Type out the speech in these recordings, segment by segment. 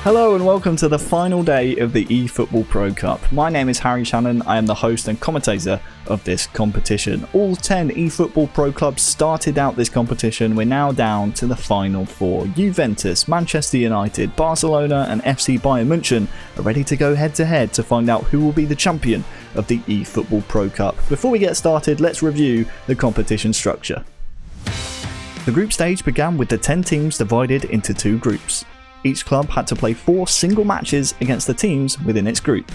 Hello and welcome to the final day of the eFootball.Pro Cup. My name is Harry Shannon. I am the host and commentator of this competition. All 10 eFootball.Pro clubs started out this competition. We're now down to the final four. Juventus, Manchester United, Barcelona and FC Bayern Munich are ready to go head to head to find out who will be the champion of the eFootball.Pro Cup. Before we get started, let's review the competition structure. The group stage began with the 10 teams divided into two groups. Each club had to play 4 single matches against the teams within its group.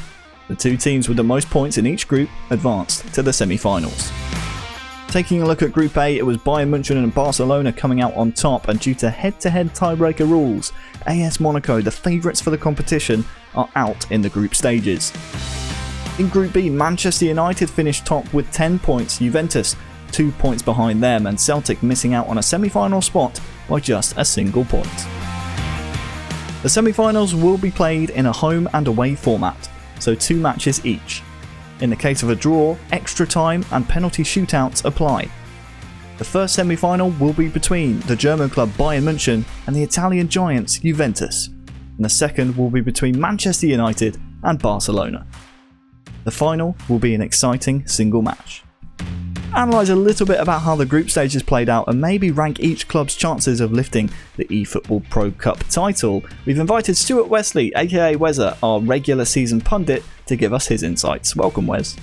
The two teams with the most points in each group advanced to the semi-finals. Taking a look at Group A, it was Bayern Munich and Barcelona coming out on top, and due to head-to-head tiebreaker rules, AS Monaco, the favourites for the competition, are out in the group stages. In Group B, Manchester United finished top with 10 points, Juventus 2 points behind them, and Celtic missing out on a semi-final spot by just a single point. The semi-finals will be played in a home and away format, so 2 matches each. In the case of a draw, extra time and penalty shootouts apply. The first semi-final will be between the German club Bayern Munich and the Italian giants Juventus, and the second will be between Manchester United and Barcelona. The final will be an exciting single match. Analyse a little bit about how the group stages played out and maybe rank each club's chances of lifting the eFootball.Pro Cup title. We've invited Stuart Wesley, aka Wezza, our regular season pundit, to give us his insights. Welcome, Wes.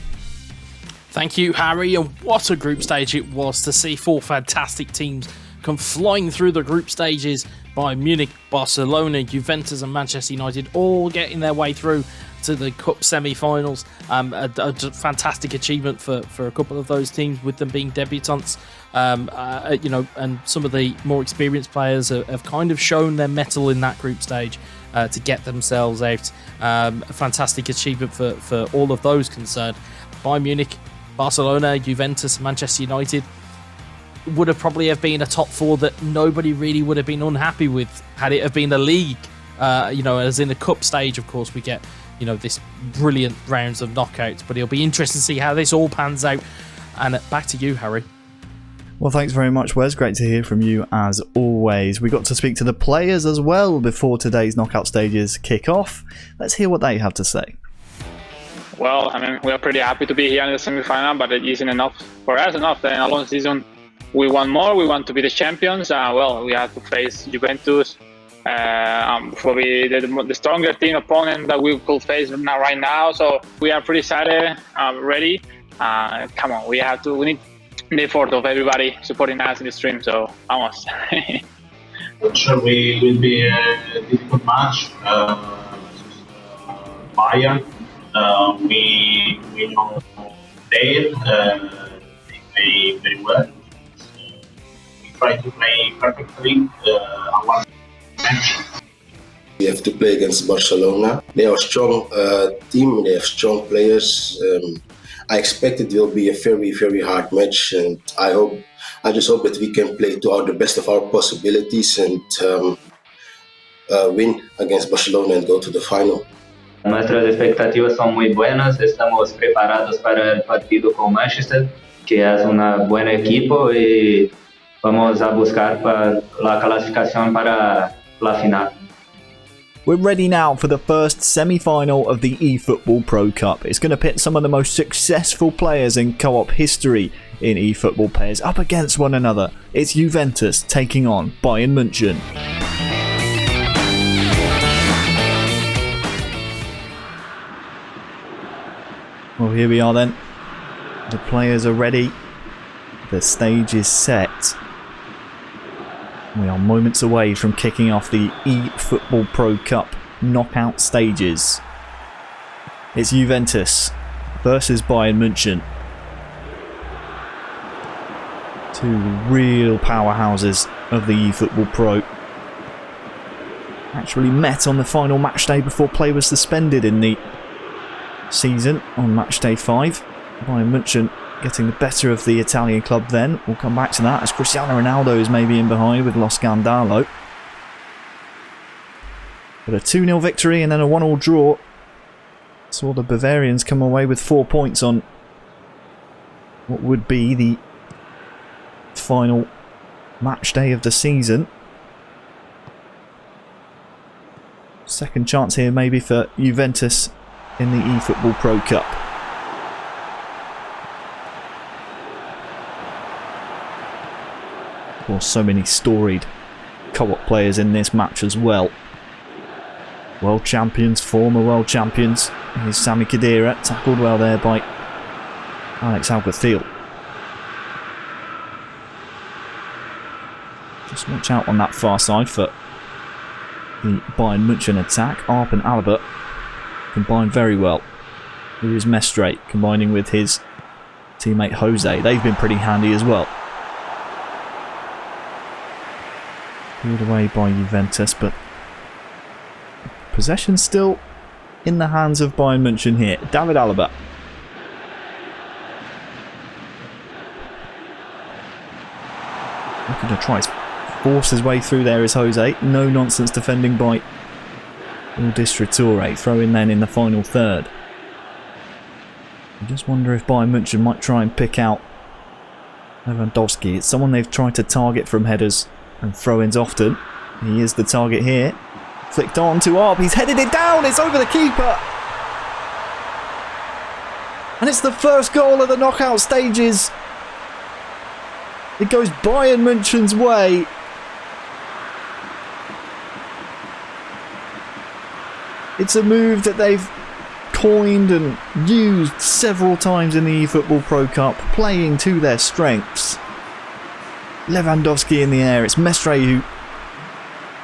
Thank you, Harry, and what a group stage it was to see 4 fantastic teams come flying through the group stages. Bayern Munich, Barcelona, Juventus and Manchester United all getting their way through to the Cup semi-finals. A fantastic achievement for a couple of those teams, with them being debutants. And some of the more experienced players have kind of shown their mettle in that group stage to get themselves out. A fantastic achievement for all of those concerned. Bayern Munich, Barcelona, Juventus, Manchester United would have probably have been a top 4 that nobody really would have been unhappy with had it have been a league. As in the cup stage, of course, we get this brilliant rounds of knockouts, but it'll be interesting to see how this all pans out. And back to you, Harry. Well, thanks very much, Wes. Great to hear from you as always. We got to speak to the players as well before today's knockout stages kick off. Let's hear what they have to say. Well, we are pretty happy to be here in the semi-final, but it isn't enough for us. Enough in a long season. We want more. We want to be the champions. We have to face Juventus. Probably the stronger team opponent that we could face right now. So we are pretty excited, ready. Come on, we need the effort of everybody supporting us in the stream. So vamos. I'm sure we will be a difficult match. Bayern, we know they play very well. We try to play perfectly our match. We have to play against Barcelona. They are a strong team, they have strong players. I expect it will be a very, very hard match, and I just hope that we can play to the best of our possibilities and win against Barcelona and go to the final. Nuestras expectativas son muy buenas, estamos preparados para el partido con Manchester, que es un buen equipo, y vamos a buscar la clasificación para la final. We're ready now for the first semi-final of the eFootball.Pro Cup. It's going to pit some of the most successful players in co-op history in eFootball pairs up against one another. It's Juventus taking on Bayern Munich. Well, here we are then. The players are ready. The stage is set. We are moments away from kicking off the eFootball.Pro Cup knockout stages. It's Juventus versus Bayern Munich. Two real powerhouses of the eFootball.Pro. Actually met on the final match day before play was suspended in the season on match day 5. Bayern Munich getting the better of the Italian club then. We'll come back to that as Cristiano Ronaldo is maybe in behind with Lo Scandalo. But a 2-0 victory and then a 1-1 draw. Saw the Bavarians come away with 4 points on what would be the final match day of the season. Second chance here maybe for Juventus in the eFootball.Pro Cup. Of course, so many storied co-op players in this match as well. World champions, former world champions. Here's Sami Khedira, tackled well there by Alex Alguacil. Just watch out on that far side for the Bayern Munich attack. Arp and Alaba combine very well. Here's Mestre combining with his teammate Jose. They've been pretty handy as well. Pulled away by Juventus, but possession still in the hands of Bayern München here. David Alaba. Looking to try to force his way through there is Jose. No nonsense defending by Il Distratore. Throw in then in the final third. I just wonder if Bayern München might try and pick out Lewandowski. It's someone they've tried to target from headers and throw-ins often. He is the target here. Flicked on to Arp. He's headed it down. It's over the keeper. And it's the first goal of the knockout stages. It goes Bayern München's way. It's a move that they've coined and used several times in the eFootball.Pro Cup, playing to their strengths. Lewandowski in the air. It's Mestre who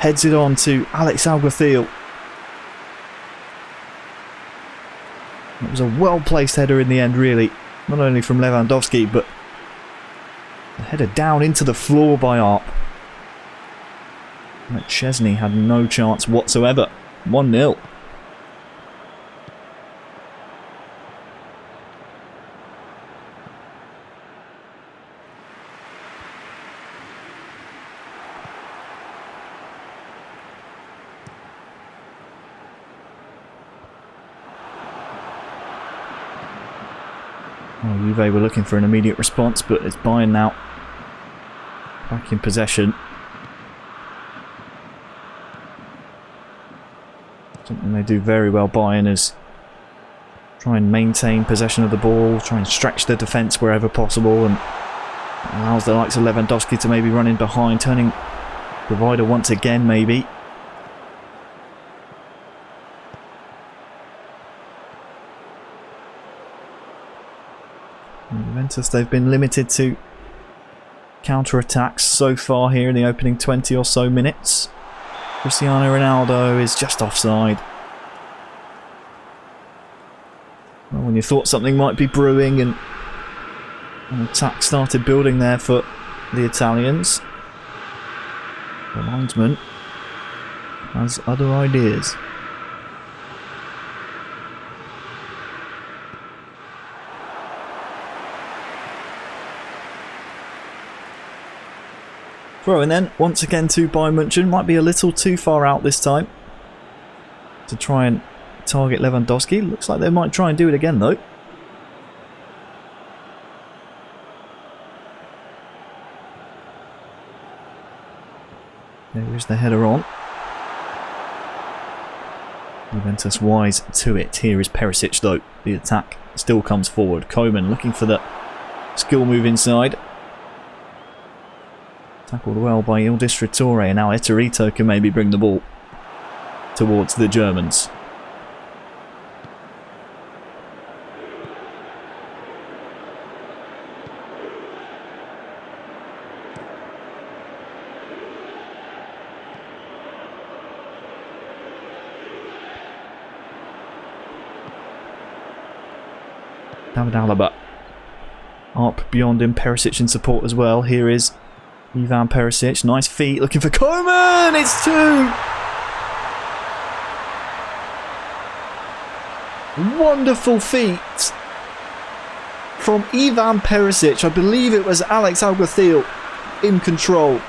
heads it on to Alex Alguacil. It was a well-placed header in the end, really. Not only from Lewandowski, but the header down into the floor by Arp. Chesney had no chance whatsoever. 1-0. Well, Juve were looking for an immediate response, but it's Bayern now back in possession. Something they do very well, Bayern, is try and maintain possession of the ball, try and stretch the defence wherever possible, and allows the likes of Lewandowski to maybe run in behind, turning provider once again maybe. Juventus, they've been limited to counter-attacks so far here in the opening 20 or so minutes. Cristiano Ronaldo is just offside. Well, when you thought something might be brewing and an attack started building there for the Italians, the linesman has other ideas. Throwing then, once again to Bayern München. Might be a little too far out this time to try and target Lewandowski. Looks like they might try and do it again though. There is the header on. Juventus wise to it. Here is Perisic though. The attack still comes forward. Koeman looking for the skill move inside. Tackled well by Il Distratore, and now Eterito can maybe bring the ball towards the Germans. David Alaba. Up beyond him, Perisic in support as well. Here is Ivan Perisic, nice feet, looking for Koeman! It's 2! Wonderful feet from Ivan Perisic. I believe it was Alex Alguacil in control.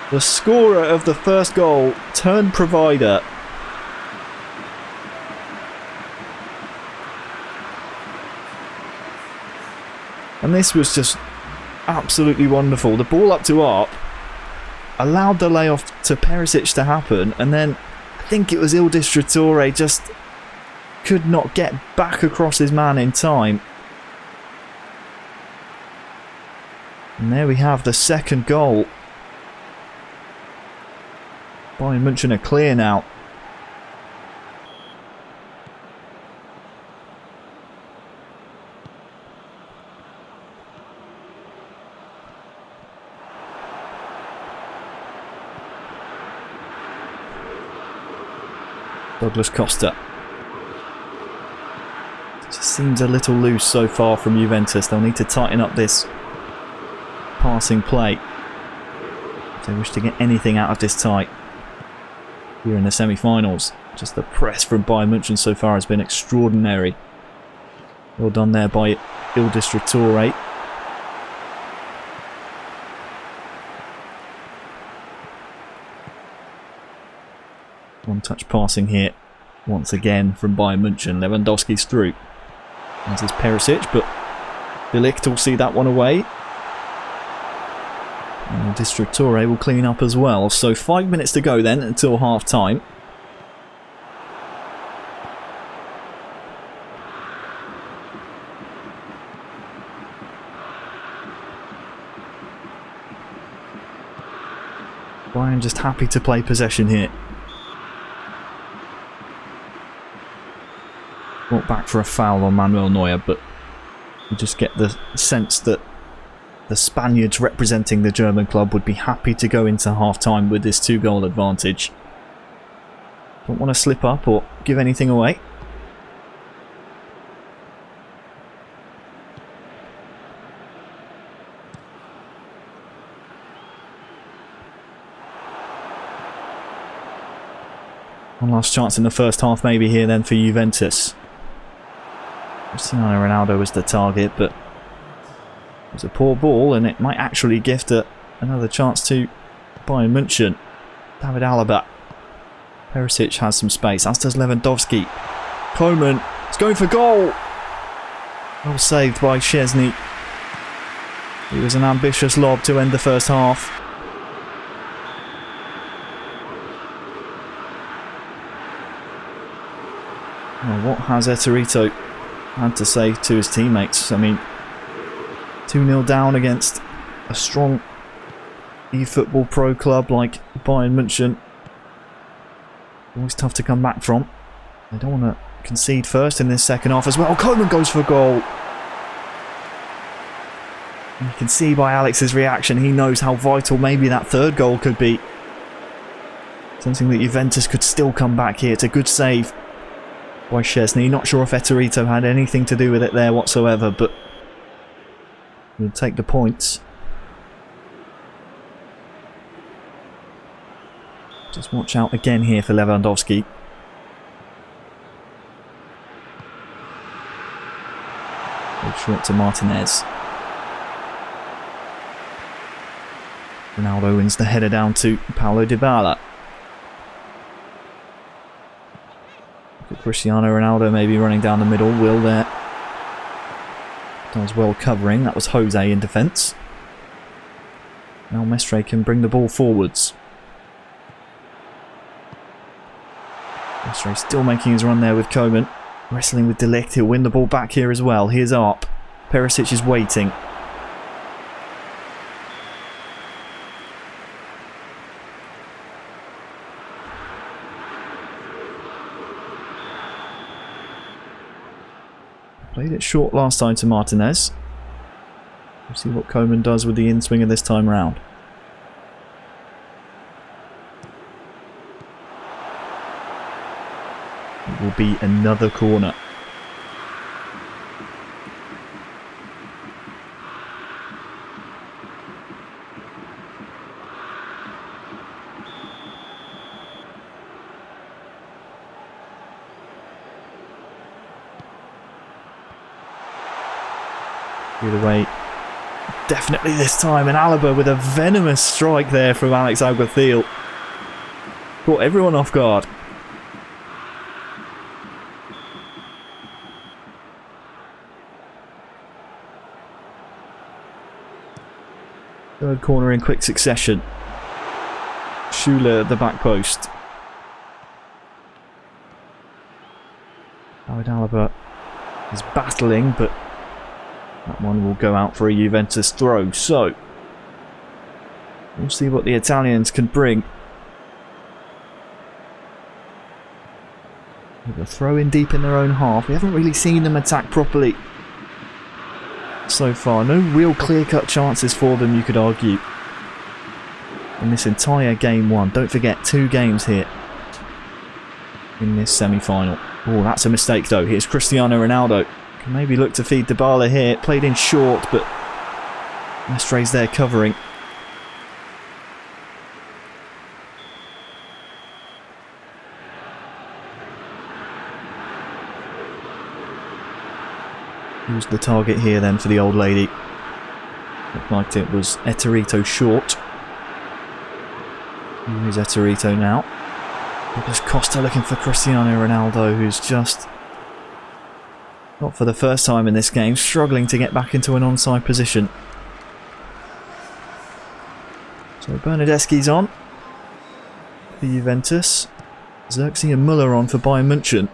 The scorer of the first goal turned provider. And this was just absolutely wonderful. The ball up to Arp allowed the layoff to Perisic to happen, and then I think it was Il Distratore just could not get back across his man in time. And there we have the second goal. Bayern München are clear now. Douglas Costa. Just seems a little loose so far from Juventus. They'll need to tighten up this passing play if they wish to get anything out of this tie here in the semi-finals. Just the press from Bayern Munich so far has been extraordinary. Well done there by Il Distruttore. One-touch passing here once again from Bayern Munich. Lewandowski's through. As is Perisic, but De Ligt will see that one away. And Distruttore will clean up as well. So 5 minutes to go then until half-time. Bayern just happy to play possession here. Brought back for a foul on Manuel Neuer, but you just get the sense that the Spaniards representing the German club would be happy to go into half-time with this 2-goal advantage. Don't want to slip up or give anything away. One last chance in the first half maybe here then for Juventus. Cristiano Ronaldo was the target, but it was a poor ball and it might actually gift another chance to Bayern Munich. David Alaba. Perisic has some space, as does Lewandowski. Koeman is going for goal. Well saved by Szczesny. It was an ambitious lob to end the first half. Well, what has Eterito had to say to his teammates? I mean, 2-0 down against a strong eFootball.Pro club like Bayern Munich. Always tough to come back from. They don't want to concede first in this second half as well. Koeman goes for goal. And you can see by Alex's reaction, he knows how vital maybe that third goal could be. Something that Juventus could still come back here. It's a good save by Szczesny. Not sure if Eterito had anything to do with it there whatsoever, but we'll take the points. Just watch out again here for Lewandowski. Go short to Martinez. Ronaldo wins the header down to Paulo Dybala. Cristiano Ronaldo maybe running down the middle. Will there. Does well covering. That was Jose in defence. Now Mestre can bring the ball forwards. Mestre still making his run there with Koeman. Wrestling with De Ligt. He'll win the ball back here as well. Here's Arp. Perisic is waiting. Played it short last time to Martinez. We'll see what Koeman does with the in-swinger this time round. It will be another corner. Either way, definitely this time. And Alaba with a venomous strike there from Alex Alguacil. Caught everyone off guard. Third corner in quick succession. Schuler at the back post. David Alaba is battling, but that one will go out for a Juventus throw. So, we'll see what the Italians can bring. With a throw in deep in their own half. We haven't really seen them attack properly so far. No real clear-cut chances for them, you could argue, in this entire game one. Don't forget, 2 games here in this semi-final. Oh, that's a mistake though. Here's Cristiano Ronaldo. Can maybe look to feed Dybala here. Played in short, but Mestre's there covering. Who's the target here then for the old lady? Looked like it was Eterito short. Here's Eterito now. Douglas Costa looking for Cristiano Ronaldo, who's just, not for the first time in this game, struggling to get back into an onside position. So Bernardeschi's on for Juventus. Xerxes and Müller on for Bayern Munich.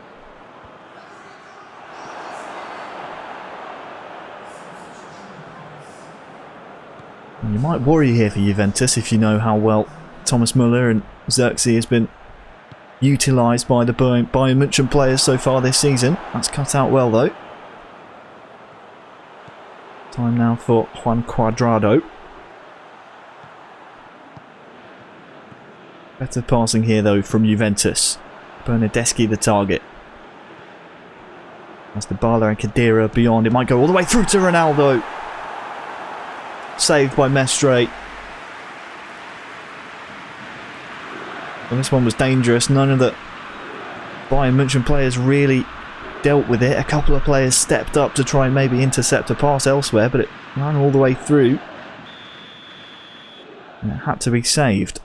And you might worry here for Juventus if you know how well Thomas Müller and Xerxes has been utilised by the Bayern Munich players so far this season. That's cut out well though. Time now for Juan Cuadrado. Better passing here though from Juventus. Bernardeschi the target. As Dybala and Khedira beyond. It might go all the way through to Ronaldo. Saved by Mestre. Well, this one was dangerous. None of the Bayern Munich players really dealt with it. A couple of players stepped up to try and maybe intercept a pass elsewhere, but it ran all the way through. And it had to be saved.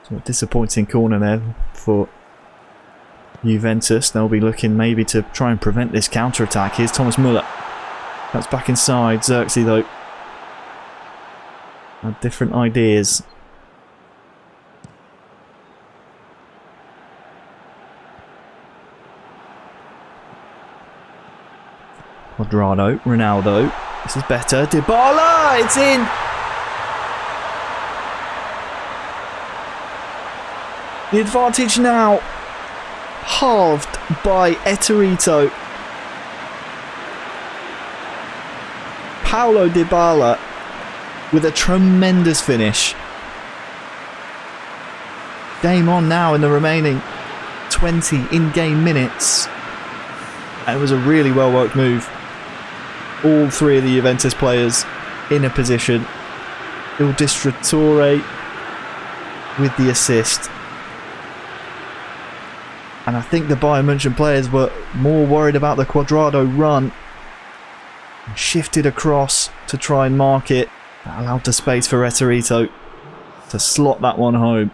So a disappointing corner there for Juventus. They'll be looking maybe to try and prevent this counter-attack. Here's Thomas Müller. That's back inside. Xerxes though had different ideas. Cuadrado, Ronaldo. This is better. Dybala! It's in! The advantage now halved by Eterito. Paulo Dybala with a tremendous finish. Game on now in the remaining 20 in-game minutes. And it was a really well-worked move. All three of the Juventus players in a position. Il Distratore with the assist. And I think the Bayern Munich players were more worried about the Cuadrado run. And shifted across to try and mark it. That allowed the space for Eterito to slot that one home.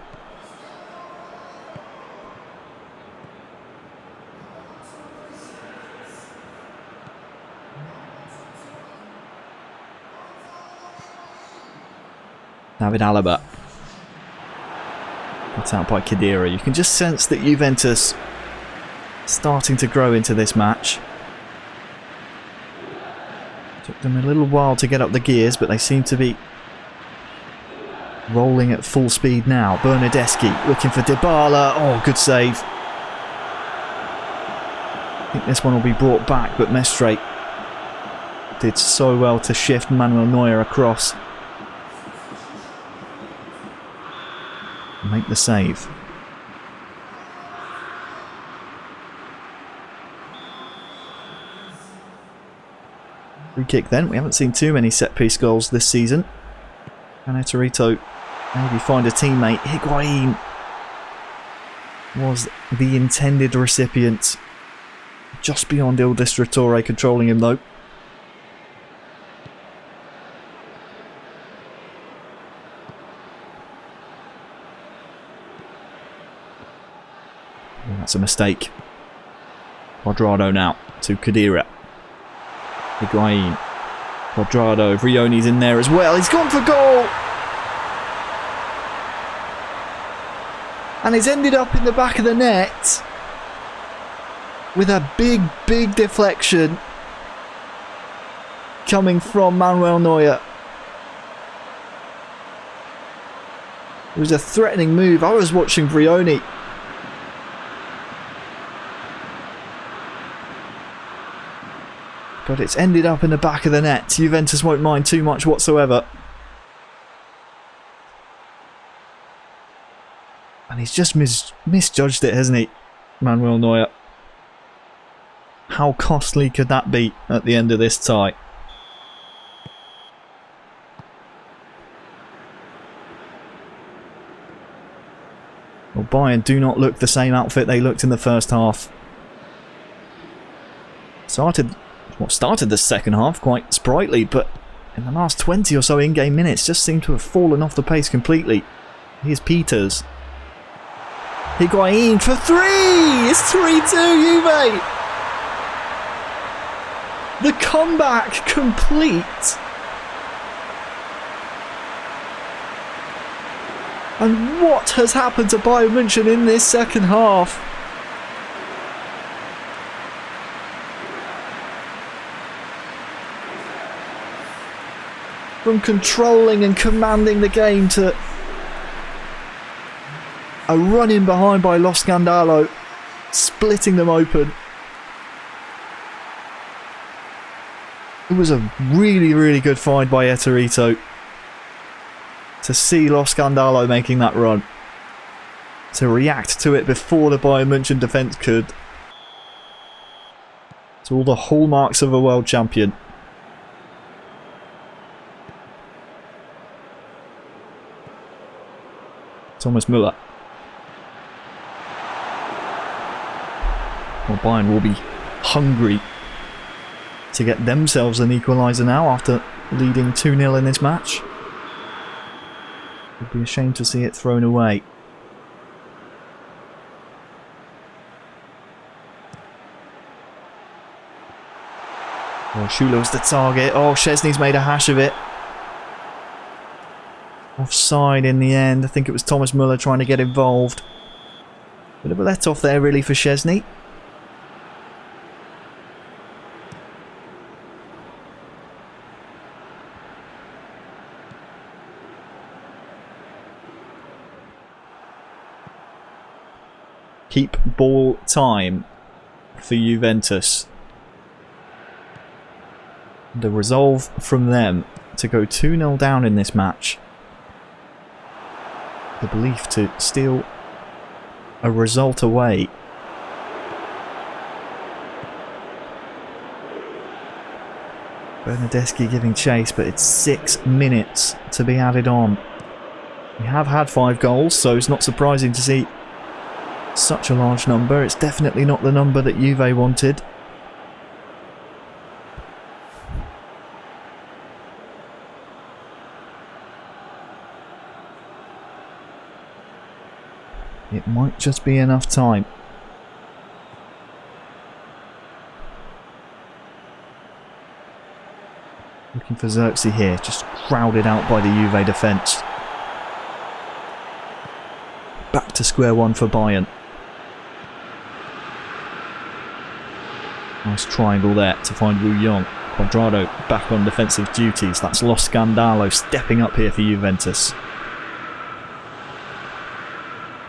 David Alaba. Cut out by Khedira. You can just sense that Juventus starting to grow into this match. Took them a little while to get up the gears, but they seem to be rolling at full speed now. Bernardeschi looking for Dybala. Oh, good save. I think this one will be brought back, but Mestre did so well to shift Manuel Neuer across. Make the save. Free kick then. We haven't seen too many set-piece goals this season. Can Eterito maybe find a teammate? Higuain was the intended recipient. Just beyond Il Distratore controlling him though. That's a mistake. Cuadrado now to Khedira. Higuain. Cuadrado. Vrioni's in there as well. He's gone for goal! And it's ended up in the back of the net with a big, big deflection coming from Manuel Neuer. It was a threatening move. I was watching Vrioni But it's ended up in the back of the net. Juventus won't mind too much whatsoever. And he's just misjudged it, hasn't he? Manuel Neuer. How costly could that be at the end of this tie? Well, Bayern do not look the same outfit they looked in the first half. Started the second half quite sprightly, but in the last 20 or so in-game minutes just seemed to have fallen off the pace completely. Here's Peters. Higuain for 3! It's 3-2 Juve! The comeback complete! And what has happened to Bayern München in this second half? From controlling and commanding the game to a run in behind by Lo Scandalo, splitting them open. It was a really, really good find by Eterito to see Lo Scandalo making that run, to react to it before the Bayern München defence could. It's all the hallmarks of a world champion. Thomas Müller. Well, Bayern will be hungry to get themselves an equaliser now after leading 2-0 in this match. Would be a shame to see it thrown away. Oh, Schuler's the target. Oh, Szczesny's made a hash of it. Offside in the end. I think it was Thomas Müller trying to get involved. Bit of a let-off there really for Szczesny. Keep ball time for Juventus. The resolve from them to go 2-0 down in this match. The belief to steal a result away. Bernardeschi giving chase, but it's 6 minutes to be added on. We have had 5 goals, so it's not surprising to see such a large number. It's definitely not the number that Juve wanted. It might just be enough time. Looking for Xerxes here, just crowded out by the Juve defence. Back to square one for Bayern. Nice triangle there to find Wu Yong. Quadrado back on defensive duties. That's Lo Scandalo stepping up here for Juventus.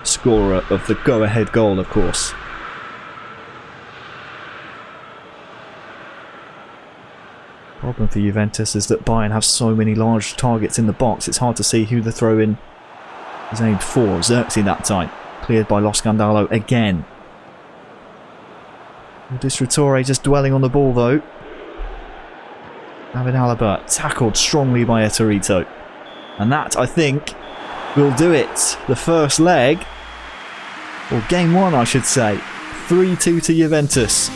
Scorer of the go-ahead goal, of course. Problem for Juventus is that Bayern have so many large targets in the box, it's hard to see who the throw-in is aimed for. Xerxes that time. Cleared by Lo Scandalo again. Distrutore just dwelling on the ball though. David Alaba tackled strongly by Eterito. And that, I think, will do it. The first leg, or game 1 I should say. 3-2 to Juventus.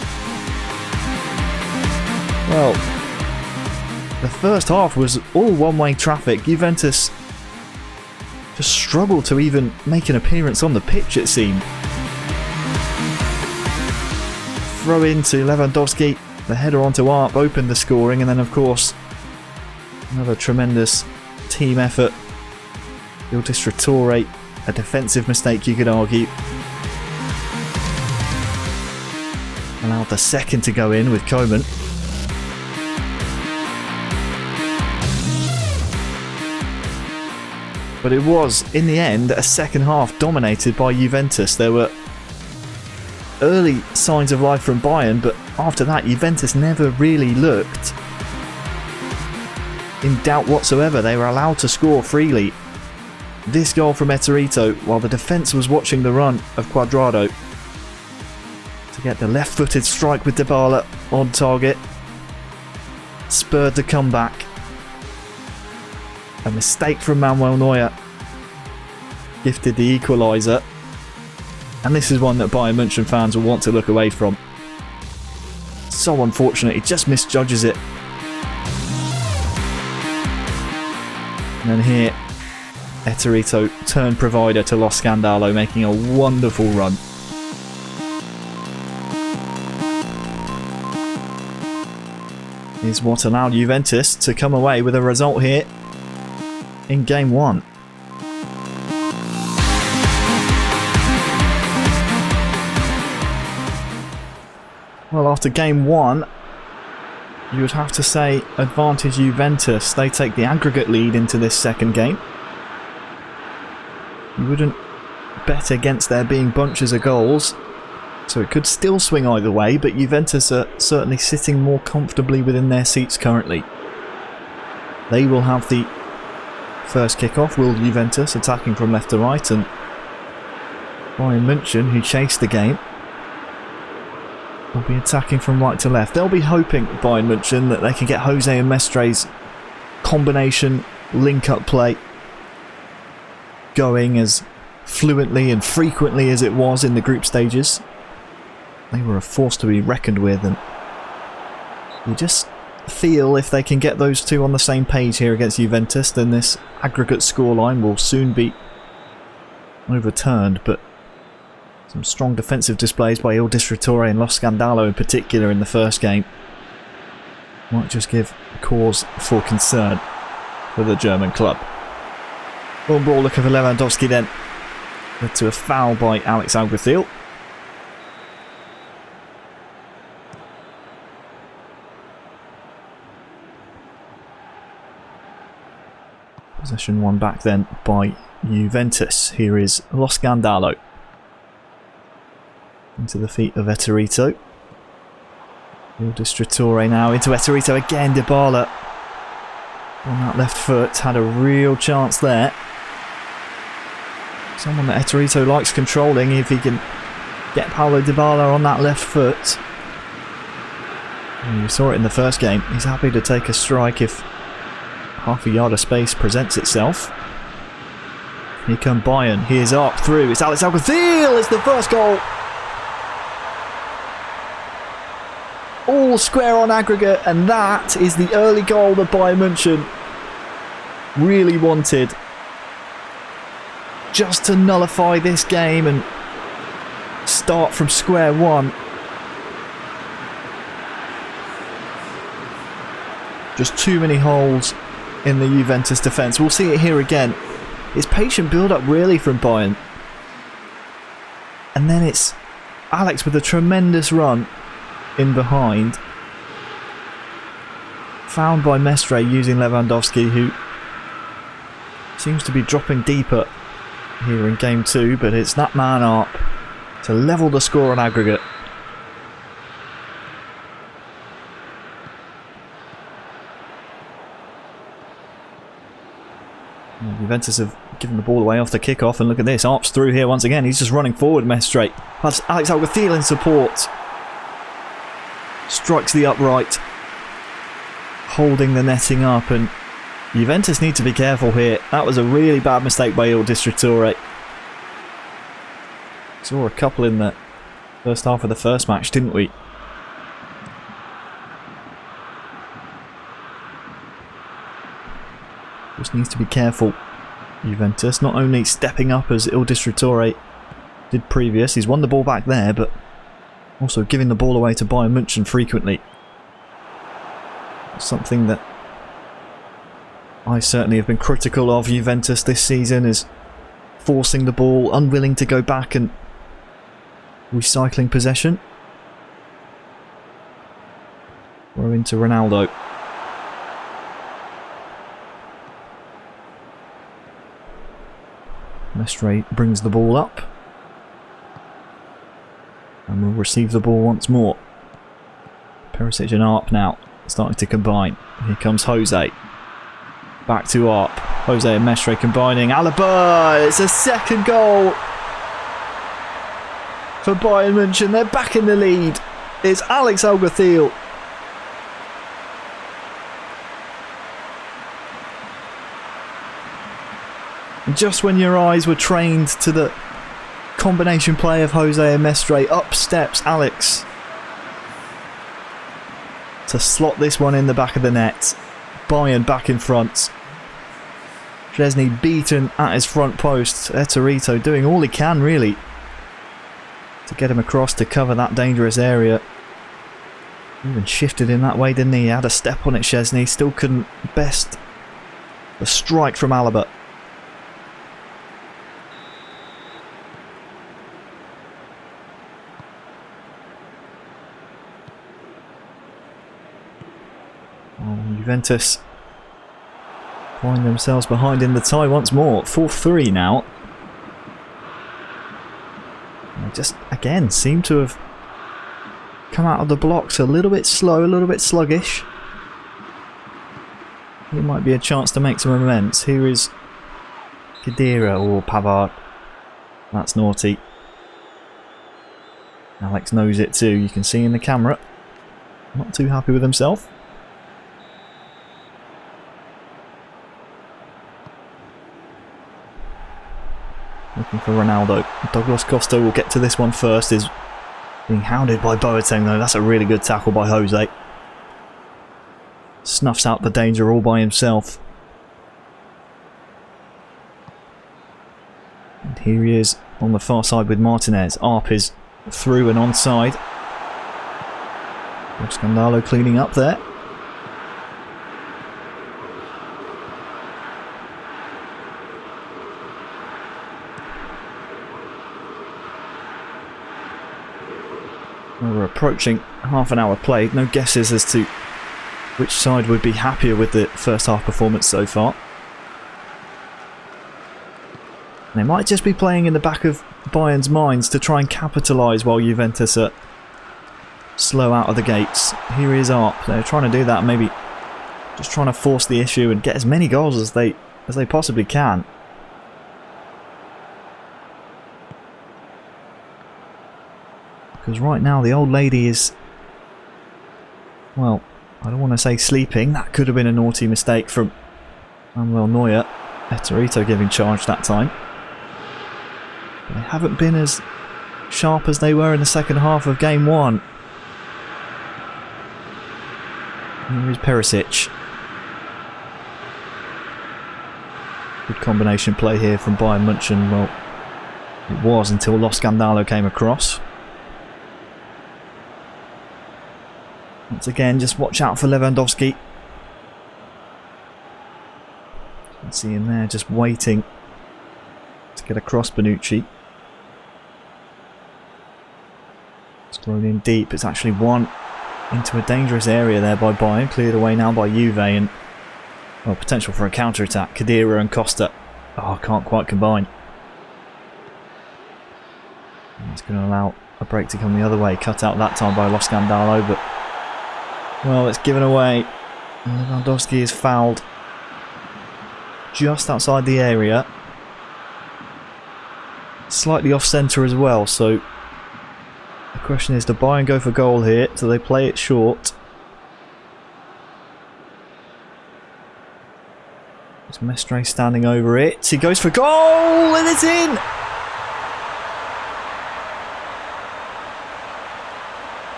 Well, the first half was all one-way traffic. Juventus just struggled to even make an appearance on the pitch, it seemed. Throw in to Lewandowski, the header onto Arp opened the scoring, and then of course another tremendous team effort. Il Distrutore, a defensive mistake you could argue. Allowed the second to go in with Koeman. But it was, in the end, a second half dominated by Juventus. There were early signs of life from Bayern, but after that Juventus never really looked in doubt whatsoever. They were allowed to score freely. This goal from Eterito, while the defence was watching the run of Cuadrado to get the left-footed strike with Dybala on target, spurred the comeback. A mistake from Manuel Neuer gifted the equaliser, and this is one that Bayern Munich fans will want to look away from. So unfortunate, he just misjudges it. And then here, Eterito turned provider to Lo Scandalo, making a wonderful run. Is what allowed Juventus to come away with a result here in game 1. Well, after game 1, you would have to say advantage Juventus. They take the aggregate lead into this second game. You wouldn't bet against there being bunches of goals, so it could still swing either way, but Juventus are certainly sitting more comfortably within their seats currently. They will have the first kick-off, will Juventus, attacking from left to right, and Bayern Munich, who chased the game, will be attacking from right to left. They'll be hoping, Bayern Munich, that they can get Jose and Mestre's combination link-up play going as fluently and frequently as it was in the group stages. They were a force to be reckoned with, and you just feel if they can get those two on the same page here against Juventus, then this aggregate scoreline will soon be overturned. But some strong defensive displays by Il Distruttore and Lo Scandalo in particular in the first game might just give cause for concern for the German club. One ball looking for Lewandowski then, led to a foul by Alex Alguacil. Possession won back then by Juventus. Here is Lo Scandalo. Into the feet of Eterito. Il Distruttore now into Eterito again. Dybala on that left foot had a real chance there. Someone that Eterito likes controlling if he can get Paulo Dybala on that left foot. And you saw it in the first game. He's happy to take a strike if half a yard of space presents itself. Here come Bayern. Here's up through. It's Alex Alguacil. It's the first goal. All square on aggregate, and that is the early goal that Bayern Munich really wanted. Just to nullify this game and start from square one. Just too many holes in the Juventus defence. We'll see it here again. It's patient build-up really from Bayern. And then it's Alex with a tremendous run in behind. Found by Mestre using Lewandowski, who seems to be dropping deeper here in game 2, but it's that man up to level the score on aggregate. Juventus have given the ball away off the kickoff, and look at this, Arps through here once again. He's just running forward, Mestre. That's Alex Alguacil in support. Strikes the upright, holding the netting up, and Juventus need to be careful here. That was a really bad mistake by Il Distruttore. Saw a couple in the first half of the first match, didn't we? Just needs to be careful, Juventus. Not only stepping up as Il Distruttore did previous, he's won the ball back there, but also giving the ball away to Bayern Munich frequently. Something that I certainly have been critical of Juventus this season, is forcing the ball, unwilling to go back and recycling possession. We're into Ronaldo. Mestre brings the ball up. And will receive the ball once more. Perisic and Arp now starting to combine. Here comes Jose. Back to Arp. Jose and Mestre combining. Alaba! It's a second goal for Bayern Munich. They're back in the lead. It's Alex Alguacil. Just when your eyes were trained to the combination play of Jose and Mestre, up steps Alex to slot this one in the back of the net. Bayern back in front. Szczesny beaten at his front post. Etorito doing all he can really to get him across to cover that dangerous area. Even shifted in that way, didn't he? He had a step on it, Szczesny. Still couldn't best the strike from Alaba. Juventus find themselves behind in the tie once more. 4-3 now. They just, again, seem to have come out of the blocks a little bit slow, a little bit sluggish. It might be a chance to make some amends. Here is Khedira or Pavard. That's naughty. Alex knows it too. You can see in the camera. Not too happy with himself. Looking for Ronaldo. Douglas Costa will get to this one first. Is being hounded by Boateng though. That's a really good tackle by Jose. Snuffs out the danger all by himself. And here he is on the far side with Martinez. Arp is through and onside. Scandalo cleaning up there. We're approaching half an hour played. No guesses as to which side would be happier with the first half performance so far. They might just be playing in the back of Bayern's minds to try and capitalise while Juventus are slow out of the gates. Here is Arp. They're trying to do that, maybe just trying to force the issue and get as many goals as they possibly can. Because right now the old lady is, well, I don't want to say sleeping. That could have been a naughty mistake from Manuel Neuer. Etorito giving charge that time. They haven't been as sharp as they were in the second half of game one. Here is Perisic. Good combination play here from Bayern Munich. Well, it was until Lo Scandalo came across. Once again, just watch out for Lewandowski. You can see him there just waiting to get across Bonucci. It's thrown in deep. It's actually one into a dangerous area there by Bayern. Cleared away now by Juve and, well, potential for a counter-attack. Khedira and Costa. Oh, can't quite combine. It's going to allow a break to come the other way. Cut out that time by Lo Scandalo, but well, it's given away. Lewandowski is fouled just outside the area. Slightly off centre as well, so the question is, do Bayern go for goal here? Do they play it short? It's Mestre standing over it. He goes for goal and it's in!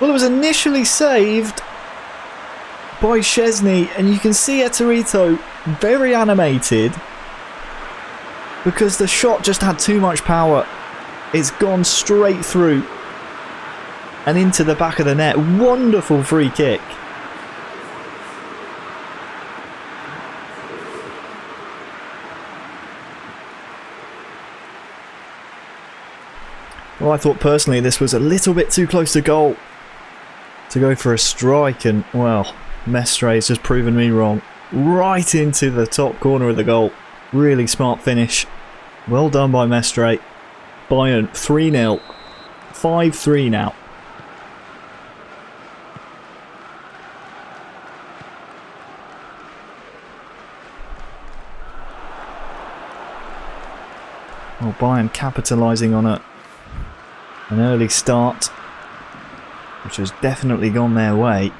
Well, it was initially saved by Szczesny, and you can see Etorito very animated because the shot just had too much power. It's gone straight through and into the back of the net. Wonderful free kick. Well, I thought personally this was a little bit too close to goal to go for a strike, and well, Mestre has just proven me wrong. Right into the top corner of the goal. Really smart finish. Well done by Mestre. Bayern 3-0. 5-3 now. Well, Bayern capitalising on an early start, which has definitely gone their way.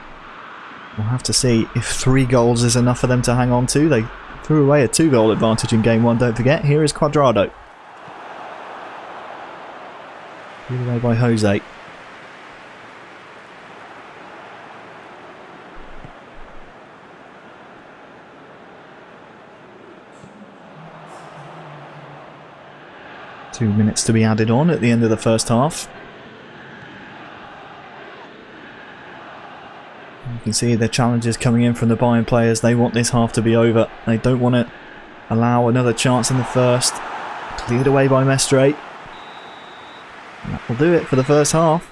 We'll have to see if 3 goals is enough for them to hang on to. They threw away a 2-goal advantage in game 1, don't forget. Here is Cuadrado. Put away by Jose. Two minutes to be added on at the end of the first half. You can see the challenges coming in from the Bayern players. They want this half to be over. They don't want to allow another chance in the first. Cleared away by Mestre. That will do it for the first half.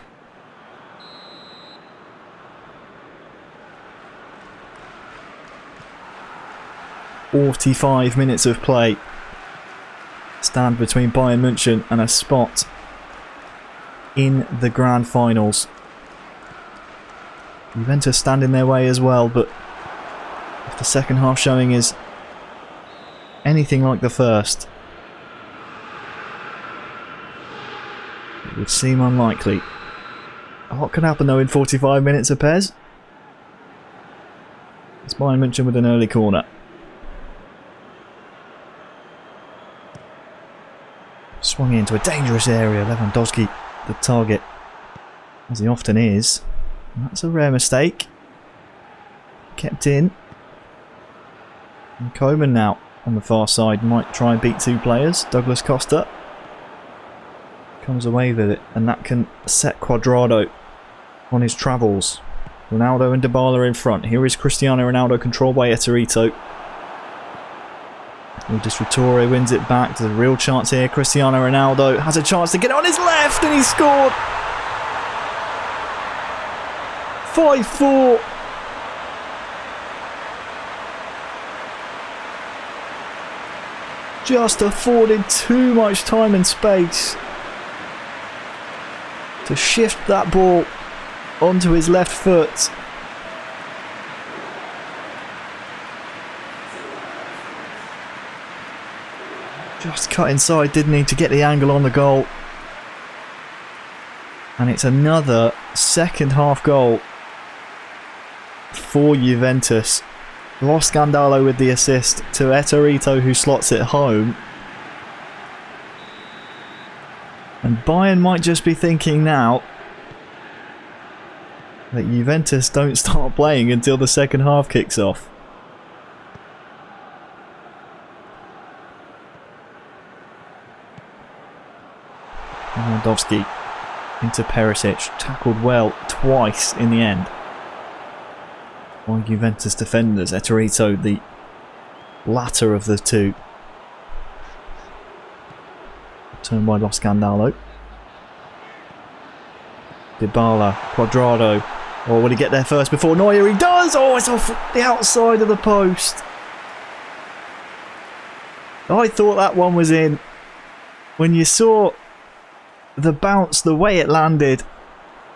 "45 minutes of play stand between Bayern München and a spot in the grand finals. Juventus stand in their way as well, but if the second half showing is anything like the first, it would seem unlikely. What could happen though in 45 minutes of PES? It's Bayern München with an early corner. Swung into a dangerous area. Lewandowski, the target, as he often is. And that's a rare mistake. Kept in. And Koeman now on the far side might try and beat 2 players. Douglas Costa comes away with it, and that can set Cuadrado on his travels. Ronaldo and Dybala in front. Here is Cristiano Ronaldo, controlled by Eterito. Torre wins it back. There's a real chance here. Cristiano Ronaldo has a chance to get on his left, and he scored. 5-4. Just afforded too much time and space to shift that ball onto his left foot. Just cut inside, didn't he, to get the angle on the goal. And it's another second half goal for Juventus. Lo Scandalo with the assist to Eterito, who slots it home. And Bayern might just be thinking now that Juventus don't start playing until the second half kicks off. Lewandowski into Perisic, tackled well twice in the end by Juventus defenders. Eterito, the latter of the two. Turned by Lo Scandalo. Dybala, Cuadrado. Oh, will he get there first before Neuer? He does! Oh, it's off the outside of the post. I thought that one was in. When you saw the bounce, the way it landed,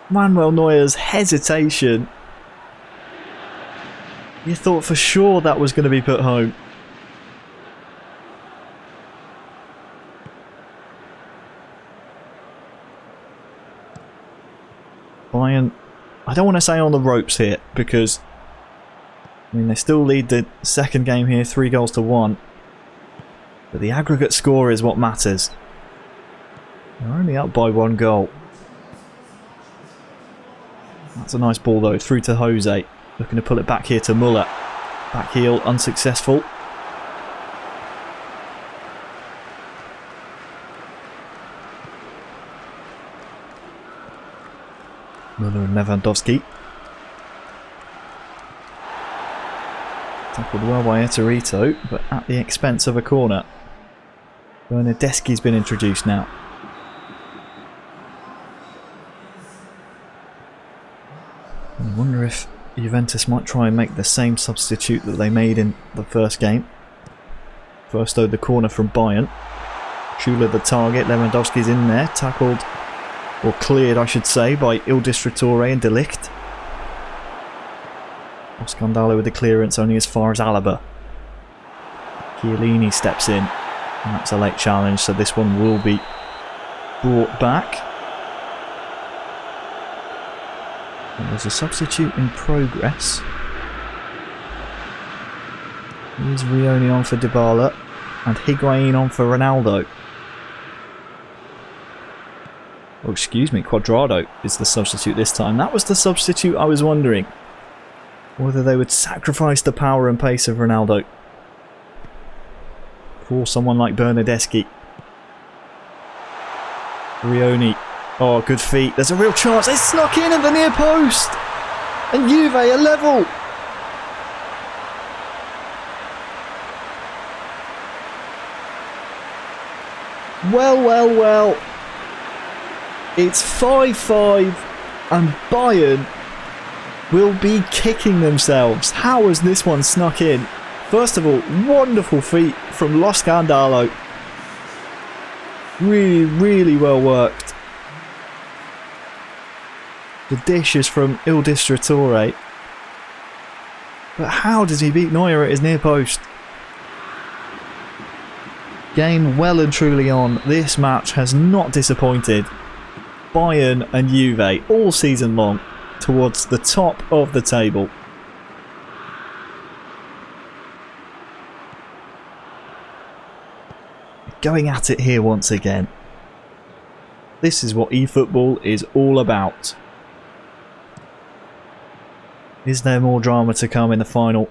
Manuel Neuer's hesitation, you thought for sure that was going to be put home. Bayern, I don't want to say on the ropes here, because I mean they still lead the second game here 3-1, but the aggregate score is what matters. They're only up by 1 goal. That's a nice ball though, through to Jose. Looking to pull it back here to Muller. Back heel, unsuccessful. Muller and Lewandowski. Tackled well by Eterito, but at the expense of a corner. Bernardeschi's been introduced now. I wonder if Juventus might try and make the same substitute that they made in the first game. First owed the corner from Bayern. Schuler the target, Lewandowski's in there, tackled, or cleared I should say, by Torre and De Ligt. Scandalo with the clearance only as far as Alaba. Chiellini steps in. And that's a late challenge, so this one will be brought back. And there's a substitute in progress. Here's Rioni on for Dybala and Higuain on for Ronaldo. Oh, excuse me, Cuadrado is the substitute this time. That was the substitute I was wondering. Whether they would sacrifice the power and pace of Ronaldo for someone like Bernardeschi. Rioni. Oh, good feet. There's a real chance. It's snuck in at the near post. And Juve are level. Well. It's 5-5 and Bayern will be kicking themselves. How has this one snuck in? First of all, wonderful feet from Lo Scandalo. Really well worked. The dish is from Il Distratore. But how does he beat Neuer at his near post? Game well and truly on. This match has not disappointed. Bayern and Juve all season long towards the top of the table. Going at it here once again. This is what eFootball is all about. Is there more drama to come in the final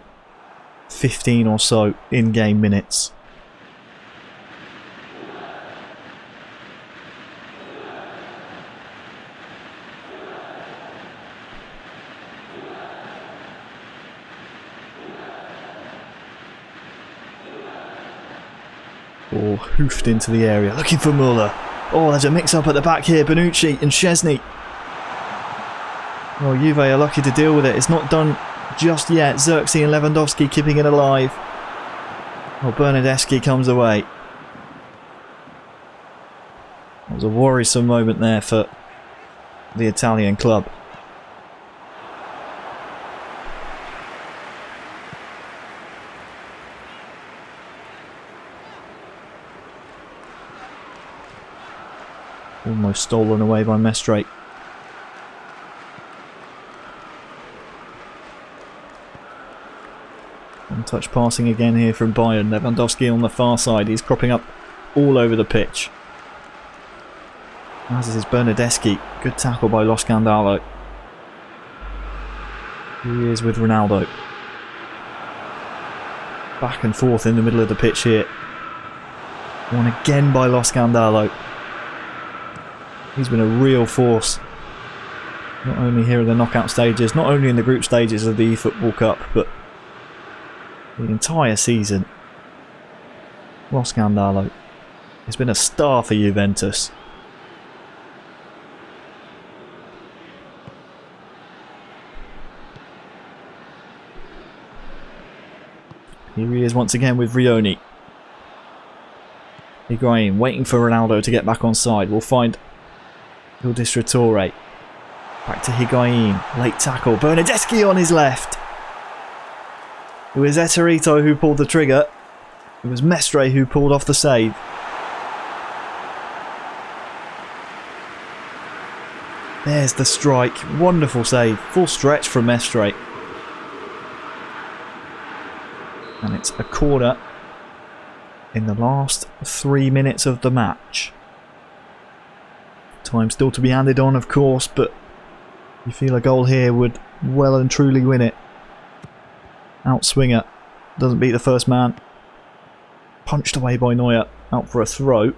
15 or so in-game minutes? Or hoofed into the area, looking for Muller. Oh, there's a mix-up at the back here. Bonucci and Szczesny. Oh, Juve are lucky to deal with it. It's not done just yet. Xerxes and Lewandowski keeping it alive. Oh, Bernardeschi comes away. That was a worrisome moment there for the Italian club. Almost stolen away by Mestre. One-touch passing again here from Bayern. Lewandowski on the far side. He's cropping up all over the pitch. As is Bernardeschi. Good tackle by Lo Scandalo. Here he is with Ronaldo. Back and forth in the middle of the pitch here. One again by Lo Scandalo. He's been a real force, not only here in the knockout stages, not only in the group stages of the eFootball Cup, but the entire season. Lo Scandalo has been a star for Juventus. Here he is once again with Rioni. Higuain waiting for Ronaldo to get back on side. We'll find Il Distratore. Back to Higuain. Late tackle. Bernardeschi on his left. It was Eterito who pulled the trigger. It was Mestre who pulled off the save. There's the strike. Wonderful save. Full stretch from Mestre. And it's a corner in the last 3 minutes of the match. Time still to be handed on, of course, but you feel a goal here would well and truly win it. Outswinger doesn't beat the first man. Punched away by Neuer, out for a throw.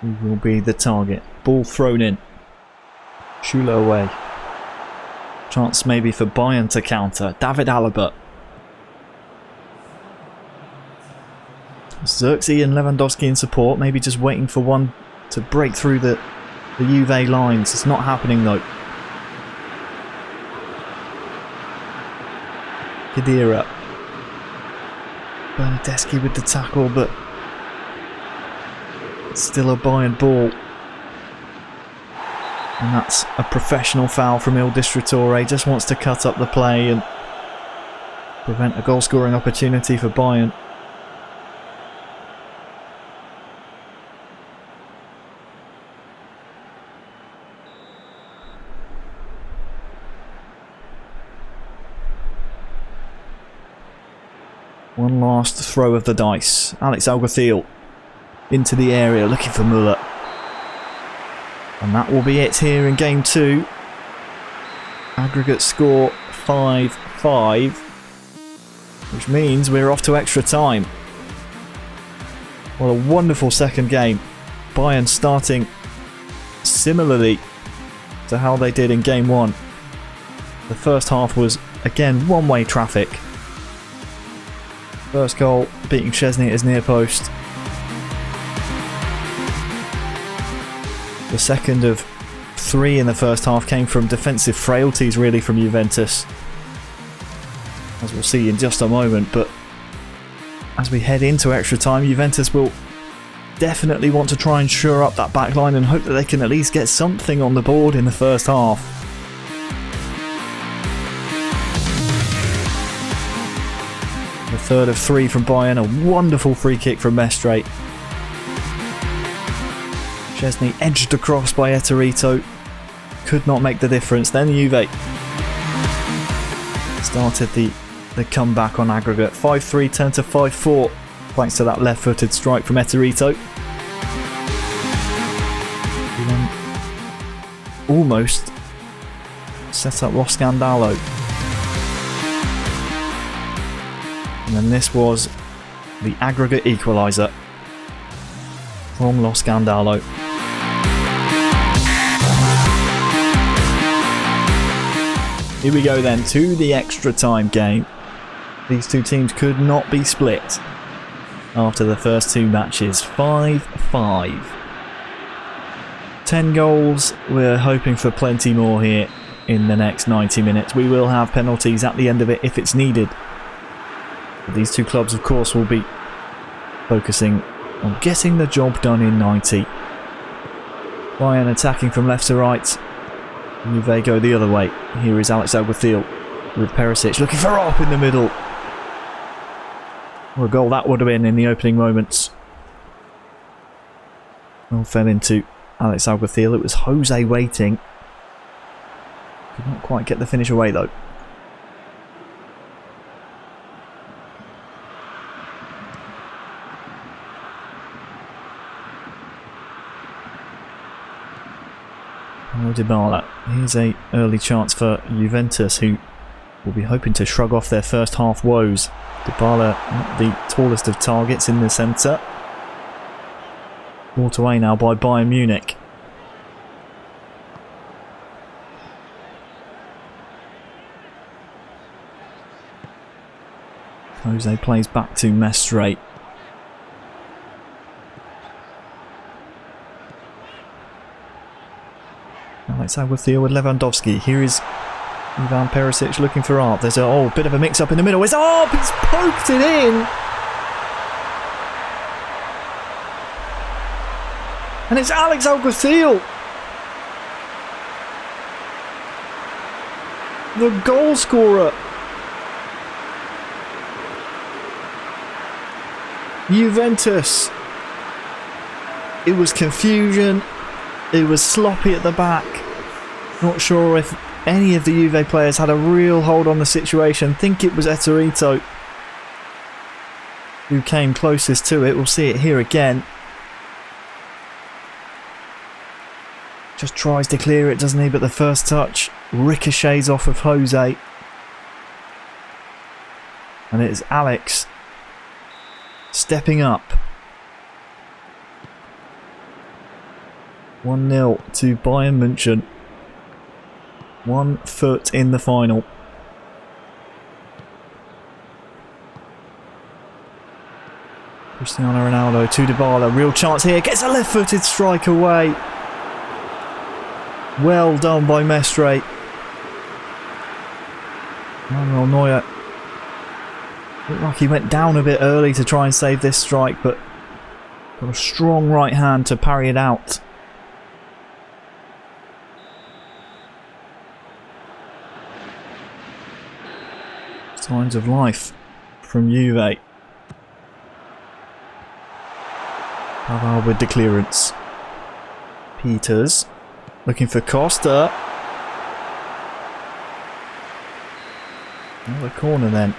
Who will be the target? Ball thrown in. Schüller away. Chance maybe for Bayern to counter. David Alaba. Xerxes and Lewandowski in support. Maybe just waiting for one to break through the Juve lines. It's not happening though. Khedira. Bernardeschi with the tackle, but it's still a Bayern ball. And that's a professional foul from Il Distratore. Just wants to cut up the play and prevent a goal scoring opportunity for Bayern. One last throw of the dice. Alex Alguacil into the area looking for Müller. And that will be it here in game 2. Aggregate score 5-5. Which means we're off to extra time. What a wonderful second game. Bayern starting similarly to how they did in game 1. The first half was again one-way traffic. First goal beating Szczesny at his near post. The second of 3 in the first half came from defensive frailties really from Juventus, as we'll see in just a moment. But as we head into extra time, Juventus will definitely want to try and shore up that back line and hope that they can at least get something on the board in the first half. The third of 3 from Bayern, a wonderful free kick from Mestre. Szczesny edged across by Eterito, could not make the difference. Then Juve started the comeback on aggregate. 5-3 turned to 5-4 thanks to that left-footed strike from Eterito. He then almost set up Lo Scandalo. And then this was the aggregate equaliser from Lo Scandalo. Here we go then to the extra time game. These two teams could not be split after the first 2 matches. 5-5. 10 goals. We're hoping for plenty more here in the next 90 minutes. We will have penalties at the end of it if it's needed. But these two clubs, of course, will be focusing on getting the job done in 90. Bayern attacking from left to right. Juve go the other way. Here is Alex Alguacil with Perisic looking for up in the middle. What a goal that would have been in the opening moments. Well, fell into Alex Alguacil. It was Jose waiting. Could not quite get the finish away though. Dybala. Here's a early chance for Juventus, who will be hoping to shrug off their first half woes. Dybala, not the tallest of targets in the centre. Brought away now by Bayern Munich. Jose plays back to Mestre. Alex Alguacil with Lewandowski. Here is Ivan Perisic looking for Arp. There's a bit of a mix-up in the middle. It's Arp! He's poked it in! And it's Alex Alguacil! The goal scorer! Juventus! It was confusion. It was sloppy at the back. Not sure if any of the Juve players had a real hold on the situation. Think it was Eterito who came closest to it. We'll see it here again. Just tries to clear it, doesn't he? But the first touch ricochets off of Jose. And it is Alex stepping up. 1-0 to Bayern München. 1 foot in the final. Cristiano Ronaldo to Dybala. Real chance here. Gets a left-footed strike away. Well done by Mestre. Manuel Neuer Looked like he went down a bit early to try and save this strike, but got a strong right hand to parry it out. Signs of life from Juve. Paval with the clearance. Peters looking for Costa. Another corner then.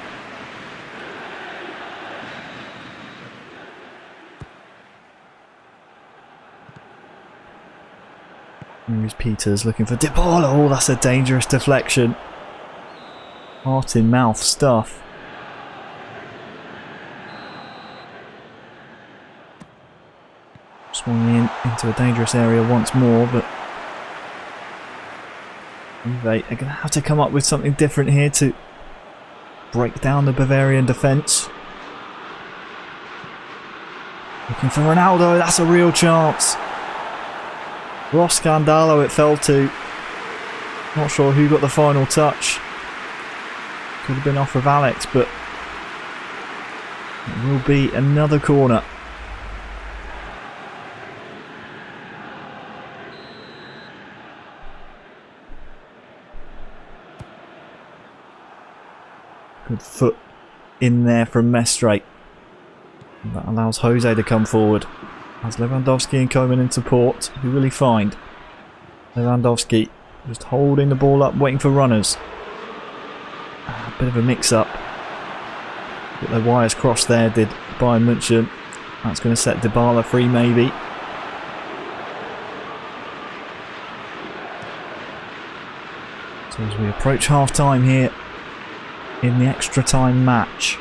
Here's Peters looking for Dybala. Oh, that's a dangerous deflection. Heart in mouth stuff. Swung in into a dangerous area once more, but Juve are going to have to come up with something different here to break down the Bavarian defence. Looking for Ronaldo, that's a real chance. Ross Scandalo it fell to. Not sure who got the final touch. Could have been off of Alex, but it will be another corner. Good foot in there from Mestre. That allows Jose to come forward. Has Lewandowski and Koeman in support. Who will he find? Lewandowski just holding the ball up, waiting for runners. A bit of a mix-up. Got their wires crossed there, did Bayern München. That's going to set Dybala free, maybe. So as we approach half-time here in the extra-time match,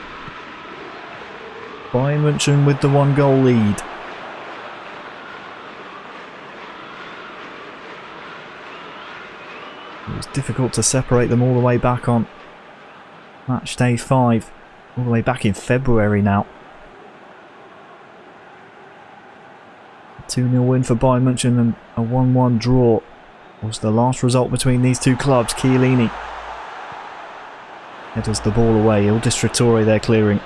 Bayern München with the 1-goal lead. It was difficult to separate them all the way back on match day 5, all the way back in February now. A 2-0 win for Bayern München and a 1-1 draw was the last result between these two clubs. Chiellini headers the ball away. Il Distratore there clearing.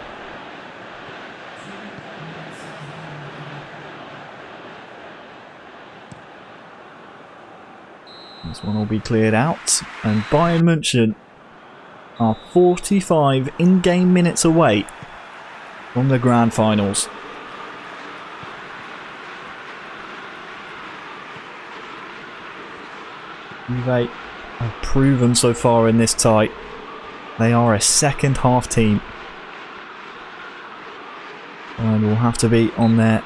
This one will be cleared out, and Bayern München are 45 in-game minutes away from the grand finals. Juve have proven so far in this tie they are a second half team, and will have to be on their,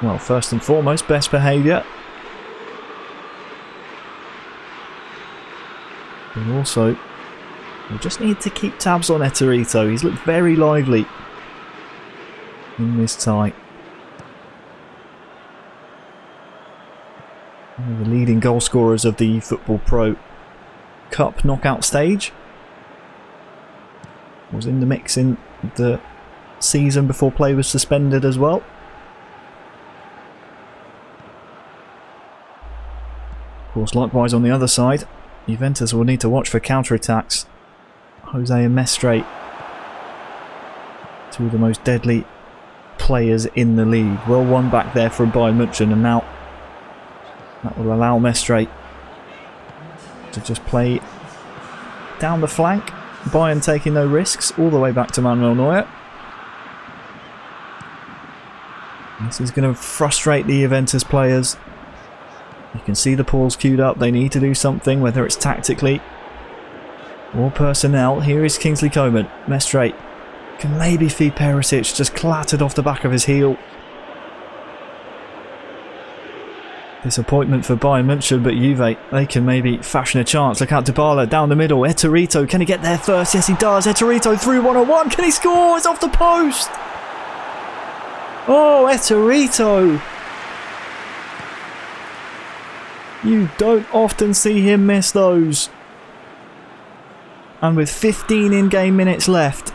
well, first and foremost, best behaviour. And also, we just need to keep tabs on Eterito. He's looked very lively in this tie. One of the leading goal scorers of the eFootball.Pro Cup knockout stage. Was in the mix in the season before play was suspended as well. Of course, likewise on the other side, Juventus will need to watch for counter-attacks. Jose and Mestre, two of the most deadly players in the league. Well won back there from Bayern München, and now that will allow Mestre to just play down the flank. Bayern taking no risks, all the way back to Manuel Neuer. This is going to frustrate the Juventus players. You can see the pause queued up. They need to do something, whether it's tactically or personnel. Here is Kingsley Coman. Mestre can maybe feed Perisic, just clattered off the back of his heel. Disappointment for Bayern München, but Juve, they can maybe fashion a chance. Look out, Dybala down the middle. Eterito, can he get there first? Yes, he does. Eterito through 1-on-1. Can he score? It's off the post. Oh, Eterito. You don't often see him miss those. And with 15 in-game minutes left,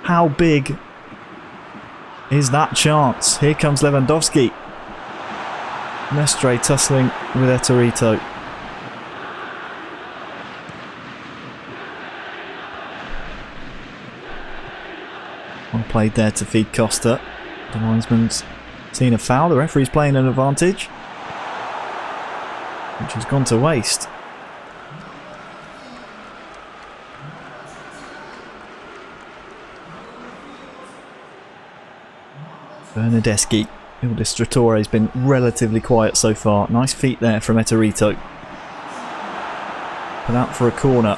how big is that chance? Here comes Lewandowski. Mestre tussling with Eterito. Well played there to feed Costa. The linesman's seen a foul. The referee's playing an advantage, which has gone to waste. Bernardeschi. Illustratore has been relatively quiet so far. Nice feet there from Eterito. Put out for a corner.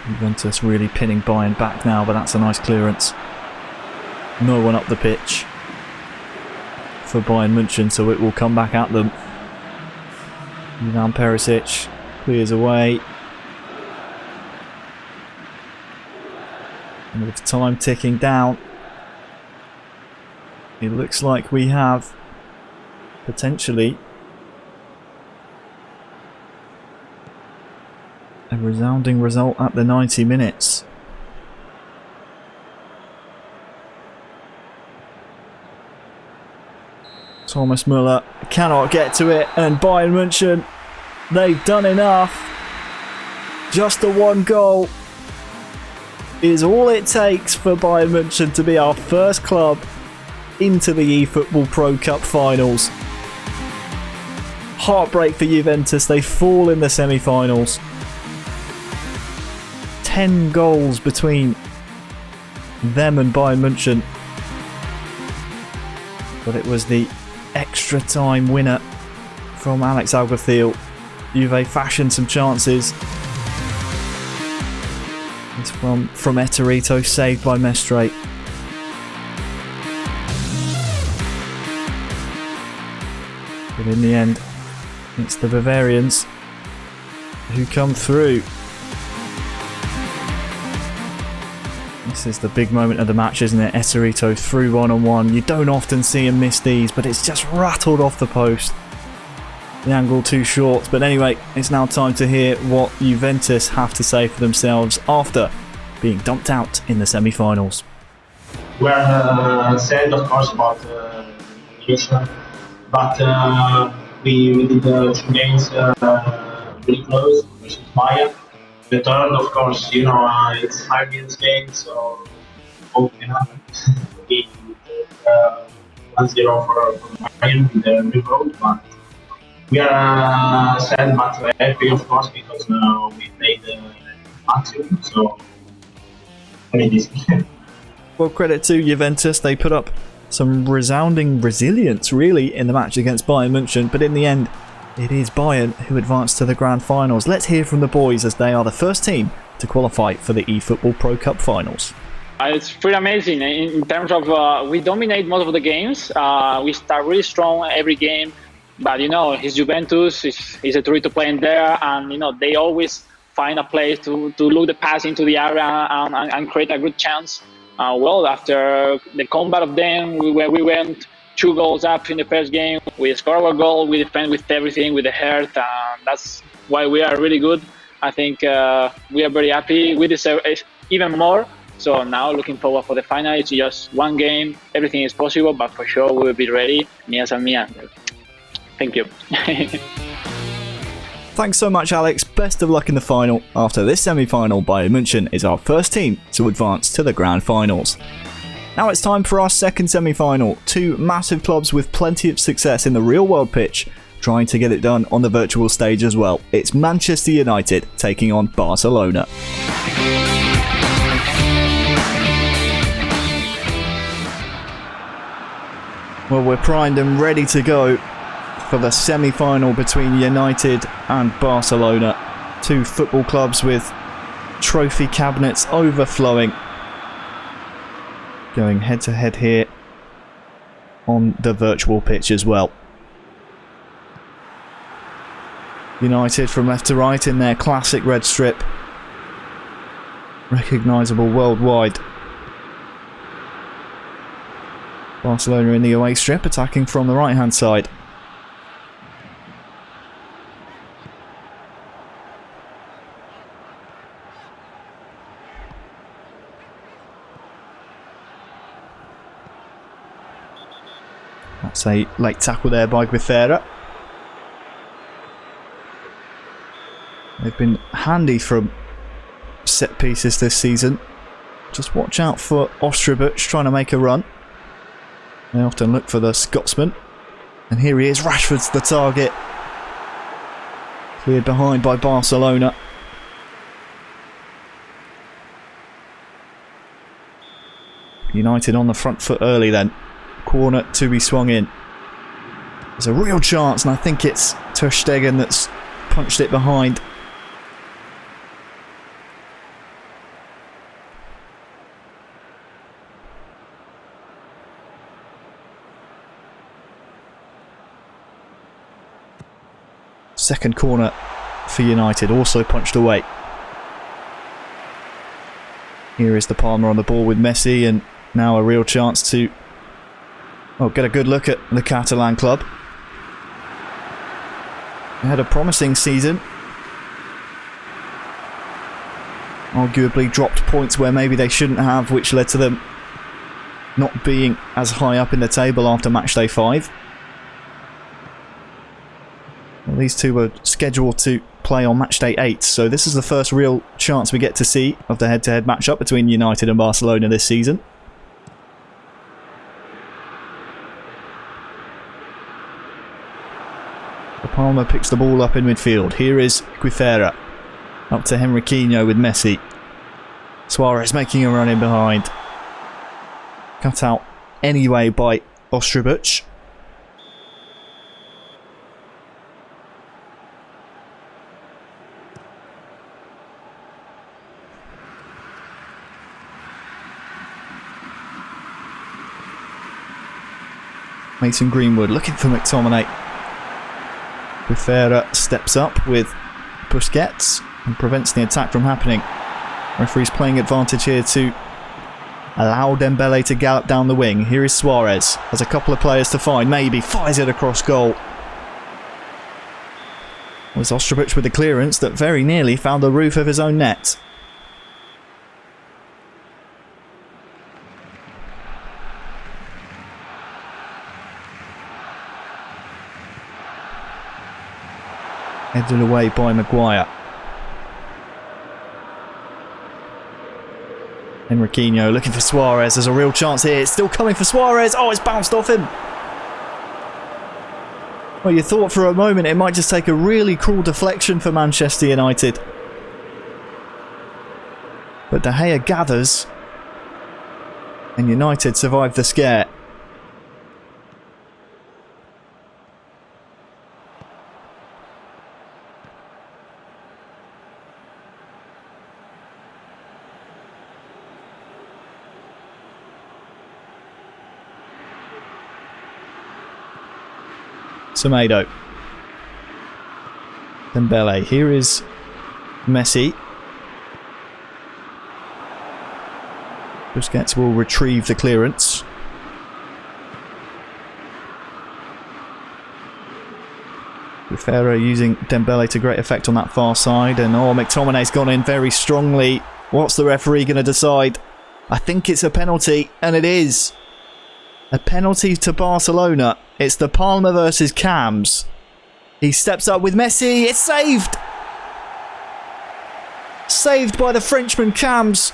Juventus really pinning Bayern back now, but that's a nice clearance. No one up the pitch for Bayern München, so it will come back at them. Ivan Perisic clears away. And with time ticking down, it looks like we have potentially a resounding result at the 90 minutes. Thomas Müller cannot get to it, and Bayern München, they've done enough. Just the one goal is all it takes for Bayern München to be our first club into the eFootball.Pro Cup finals. Heartbreak for Juventus, they fall in the semi-finals. 10 goals between them and Bayern München. But it was the extra time winner from Alex Alguacil. Juve fashioned some chances. It's from Eterito, saved by Mestre. But in the end, it's the Bavarians who come through. This is the big moment of the match, isn't it? Eterito through one-on-one. You don't often see him miss these, but it's just rattled off the post. The angle too short. But anyway, it's now time to hear what Juventus have to say for themselves after being dumped out in the semi-finals. We're sad, of course, about the elimination, but we did 2 games really close versus Bayern. The third, of course, it's high games game, so hope can happen. We 1-0 for Bayern with the new road, but we are sad but happy, of course, because we played maximum, so very easy. Well, credit to Juventus, they put up some resounding resilience really in the match against Bayern München, but in the end it is Bayern who advanced to the grand finals. Let's hear from the boys, as they are the first team to qualify for the eFootball.Pro Cup finals. It's pretty amazing in terms of we dominate most of the games. We start really strong every game, but it's Juventus. It's a treat to play in there, and they always find a place to look the pass into the area and create a good chance. After the combat of them, we went 2 goals up in the first game. We scored our goal. We defend with everything, with the heart. That's why we are really good. I think we are very happy. We deserve even more. So now looking forward for the final. It's just 1 game. Everything is possible, but for sure we will be ready. Mías and mías. Thank you. Thanks so much, Alex. Best of luck in the final. After this semi-final, Bayern München is our first team to advance to the grand finals. Now it's time for our second semi-final. 2 massive clubs with plenty of success in the real-world pitch, trying to get it done on the virtual stage as well. It's Manchester United taking on Barcelona. Well, we're primed and ready to go for the semi-final between United and Barcelona. 2 football clubs with trophy cabinets overflowing, going head-to-head here on the virtual pitch as well. United from left to right in their classic red strip, recognisable worldwide. Barcelona in the away strip, attacking from the right-hand side. That's a late tackle there by Guifera. They've been handy from set pieces this season. Just watch out for Ostrabuch trying to make a run. They often look for the Scotsman. And here he is, Rashford's the target. Cleared behind by Barcelona. United on the front foot early then. Corner to be swung in. There's a real chance, and I think it's Ter Stegen that's punched it behind. Second corner for United, also punched away. Here is the Palmer on the ball with Messi, and now a real chance to get a good look at the Catalan club. They had a promising season. Arguably dropped points where maybe they shouldn't have, which led to them not being as high up in the table after matchday 5. Well, these two were scheduled to play on matchday 8, so this is the first real chance we get to see of the head-to-head matchup between United and Barcelona this season. Palmer picks the ball up in midfield. Here is Guifera. Up to Henriquinho with Messi. Suarez making a run in behind. Cut out anyway by Ostrabuch. Mason Greenwood looking for McTominay. Guifera steps up with Busquets and prevents the attack from happening. Referee's playing advantage here to allow Dembele to gallop down the wing. Here is Suarez. Has a couple of players to find. Maybe fires it across goal. It was Ostrabuch with the clearance that very nearly found the roof of his own net. Headed away by Maguire. Henriquinho looking for Suarez. There's a real chance here. It's still coming for Suarez. Oh, it's bounced off him. Well, you thought for a moment it might just take a really cruel deflection for Manchester United. But De Gea gathers. And United survive the scare. Semedo. Dembele. Here is Messi. Busquets will retrieve the clearance. Guifera using Dembele to great effect on that far side. And McTominay's gone in very strongly. What's the referee going to decide? I think it's a penalty, and it is. A penalty to Barcelona. It's the Palmer versus Cams. He steps up with Messi. It's saved. Saved by the Frenchman Cams.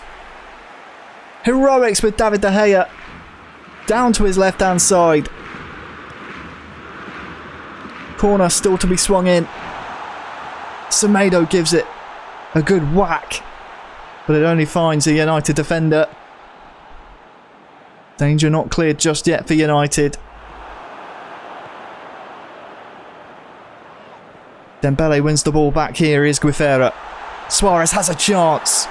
Heroics with David De Gea. Down to his left-hand side. Corner still to be swung in. Semedo gives it a good whack. But it only finds a United defender. Danger not cleared just yet for United. Dembele wins the ball back. Here is Guifera. Suarez has a chance.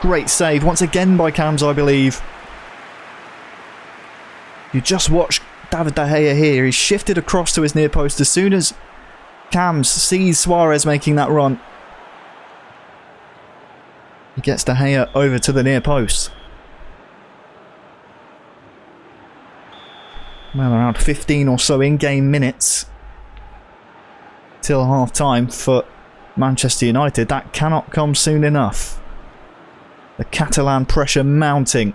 Great save once again by Cams, I believe. You just watch David De Gea here. He's shifted across to his near post as soon as Cams sees Suarez making that run. He gets De Gea over to the near post. Well, around 15 or so in-game minutes till half-time for Manchester United. That cannot come soon enough. The Catalan pressure mounting.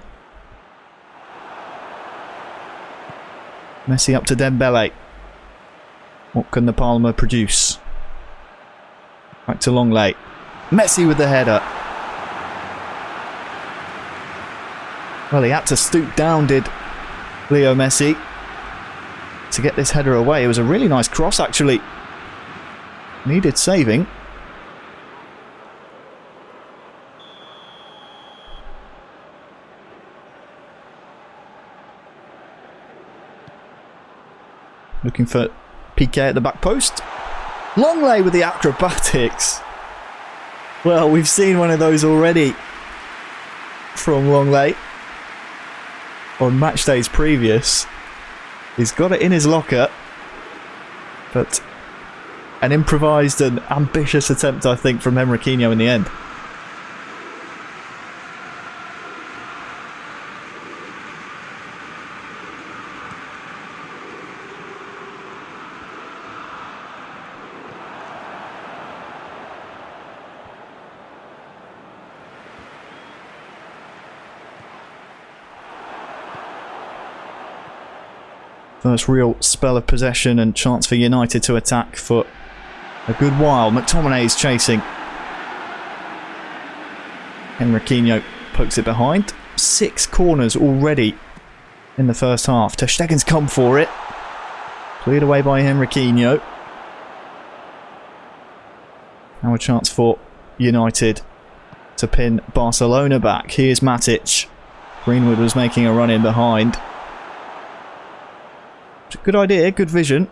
Messi up to Dembele. What can the Palmer produce? Back to Longley. Messi with the header. Well, he had to stoop down, did Leo Messi, to get this header away. It was a really nice cross, actually. Needed saving. Looking for Piqué at the back post. Longley with the acrobatics. Well, we've seen one of those already from Longley on match days previous. He's got it in his locker, but an improvised and ambitious attempt, I think, from Henriquinho in the end. First real spell of possession and chance for United to attack for a good while. McTominay is chasing. Henriquinho pokes it behind. 6 corners already in the first half. Ter Stegen's come for it. Cleared away by Henriquinho. Now a chance for United to pin Barcelona back. Here's Matic. Greenwood was making a run in behind. Good idea, good vision.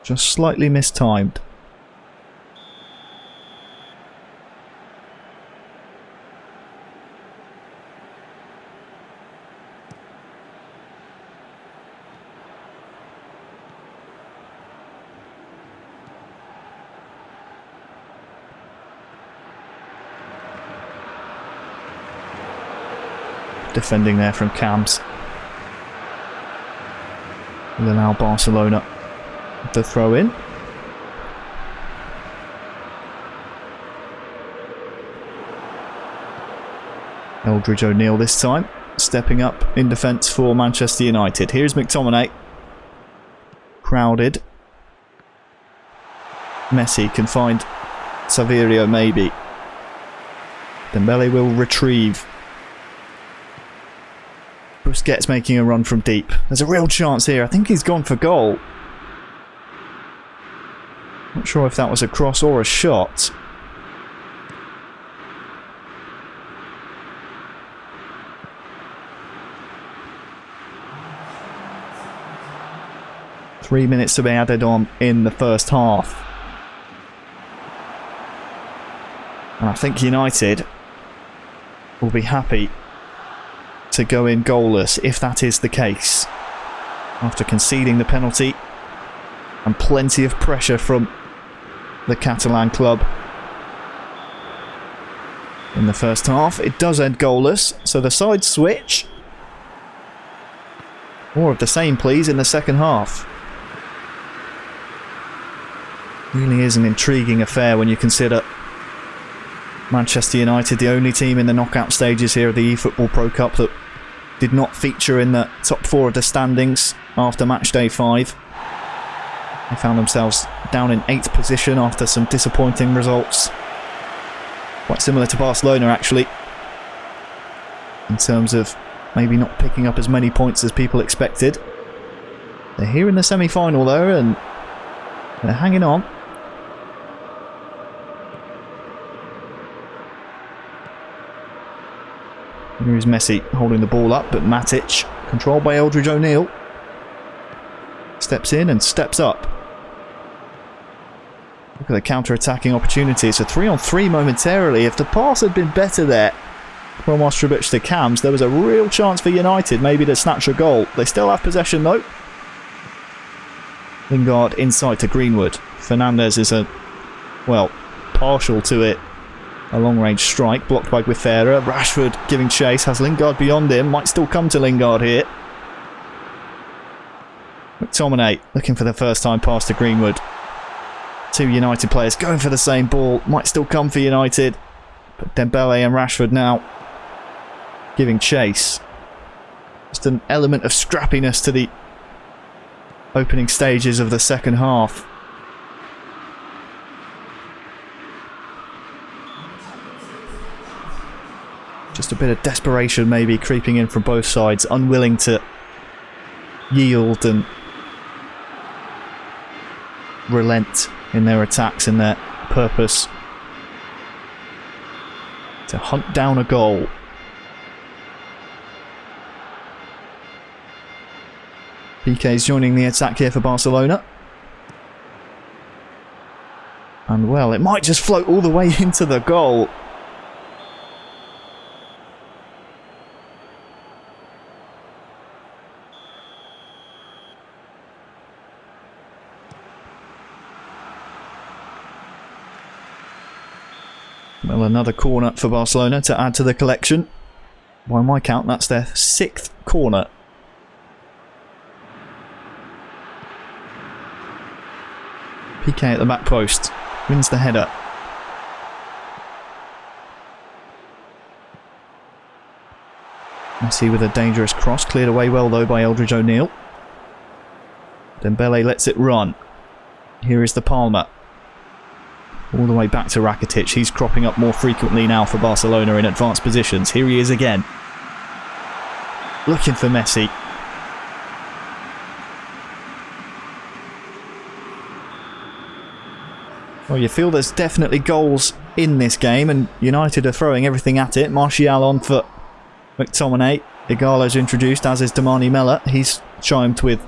Just slightly mistimed. Defending there from Cams. Will allow Barcelona to throw in. Eldridge O'Neill this time, stepping up in defence for Manchester United. Here's McTominay. Crowded. Messi can find Saverio maybe. Dembele will retrieve. Busquets making a run from deep. There's a real chance here. I think he's gone for goal. Not sure if that was a cross or a shot. Three minutes to be added on in the first half. And I think United will be happy to go in goalless if that is the case. After conceding the penalty and plenty of pressure from the Catalan club in the first half. It does end goalless, so the side switch. More of the same, please, in the second half. Really is an intriguing affair when you consider Manchester United, the only team in the knockout stages here of the eFootball.Pro Cup that did not feature in the top 4 of the standings after match day 5. They found themselves down in 8th position after some disappointing results. Quite similar to Barcelona, actually, in terms of maybe not picking up as many points as people expected. They're here in the semi-final though, and they're hanging on. Here is Messi holding the ball up, but Matic, controlled by Eldridge O'Neill, steps in and steps up. Look at the counter-attacking opportunity. It's a 3-on-3 momentarily. If the pass had been better there from Ostrovic to Cams, there was a real chance for United maybe to snatch a goal. They still have possession though. Lingard inside to Greenwood. Fernandes is partial to it. A long-range strike blocked by Guifera. Rashford giving chase, has Lingard beyond him. Might still come to Lingard here. McTominay looking for the first time pass to Greenwood. 2 United players going for the same ball. Might still come for United. But Dembele and Rashford now giving chase. It's Just an element of scrappiness to the opening stages of the second half. Just a bit of desperation maybe creeping in from both sides, unwilling to yield and relent in their attacks and their purpose to hunt down a goal. PK's joining the attack here for Barcelona. And well, it might just float all the way into the goal. Well, another corner for Barcelona to add to the collection. By my count, that's their 6th corner. PK at the back post. Wins the header. Messi with a dangerous cross. Cleared away well though by Eldridge O'Neill. Dembele lets it run. Here is the Palmer. All the way back to Rakitic. He's cropping up more frequently now for Barcelona in advanced positions. Here he is again. Looking for Messi. Well, you feel there's definitely goals in this game, and United are throwing everything at it. Martial on for McTominay. Igalo's introduced, as is Damani Mella. He's chimed with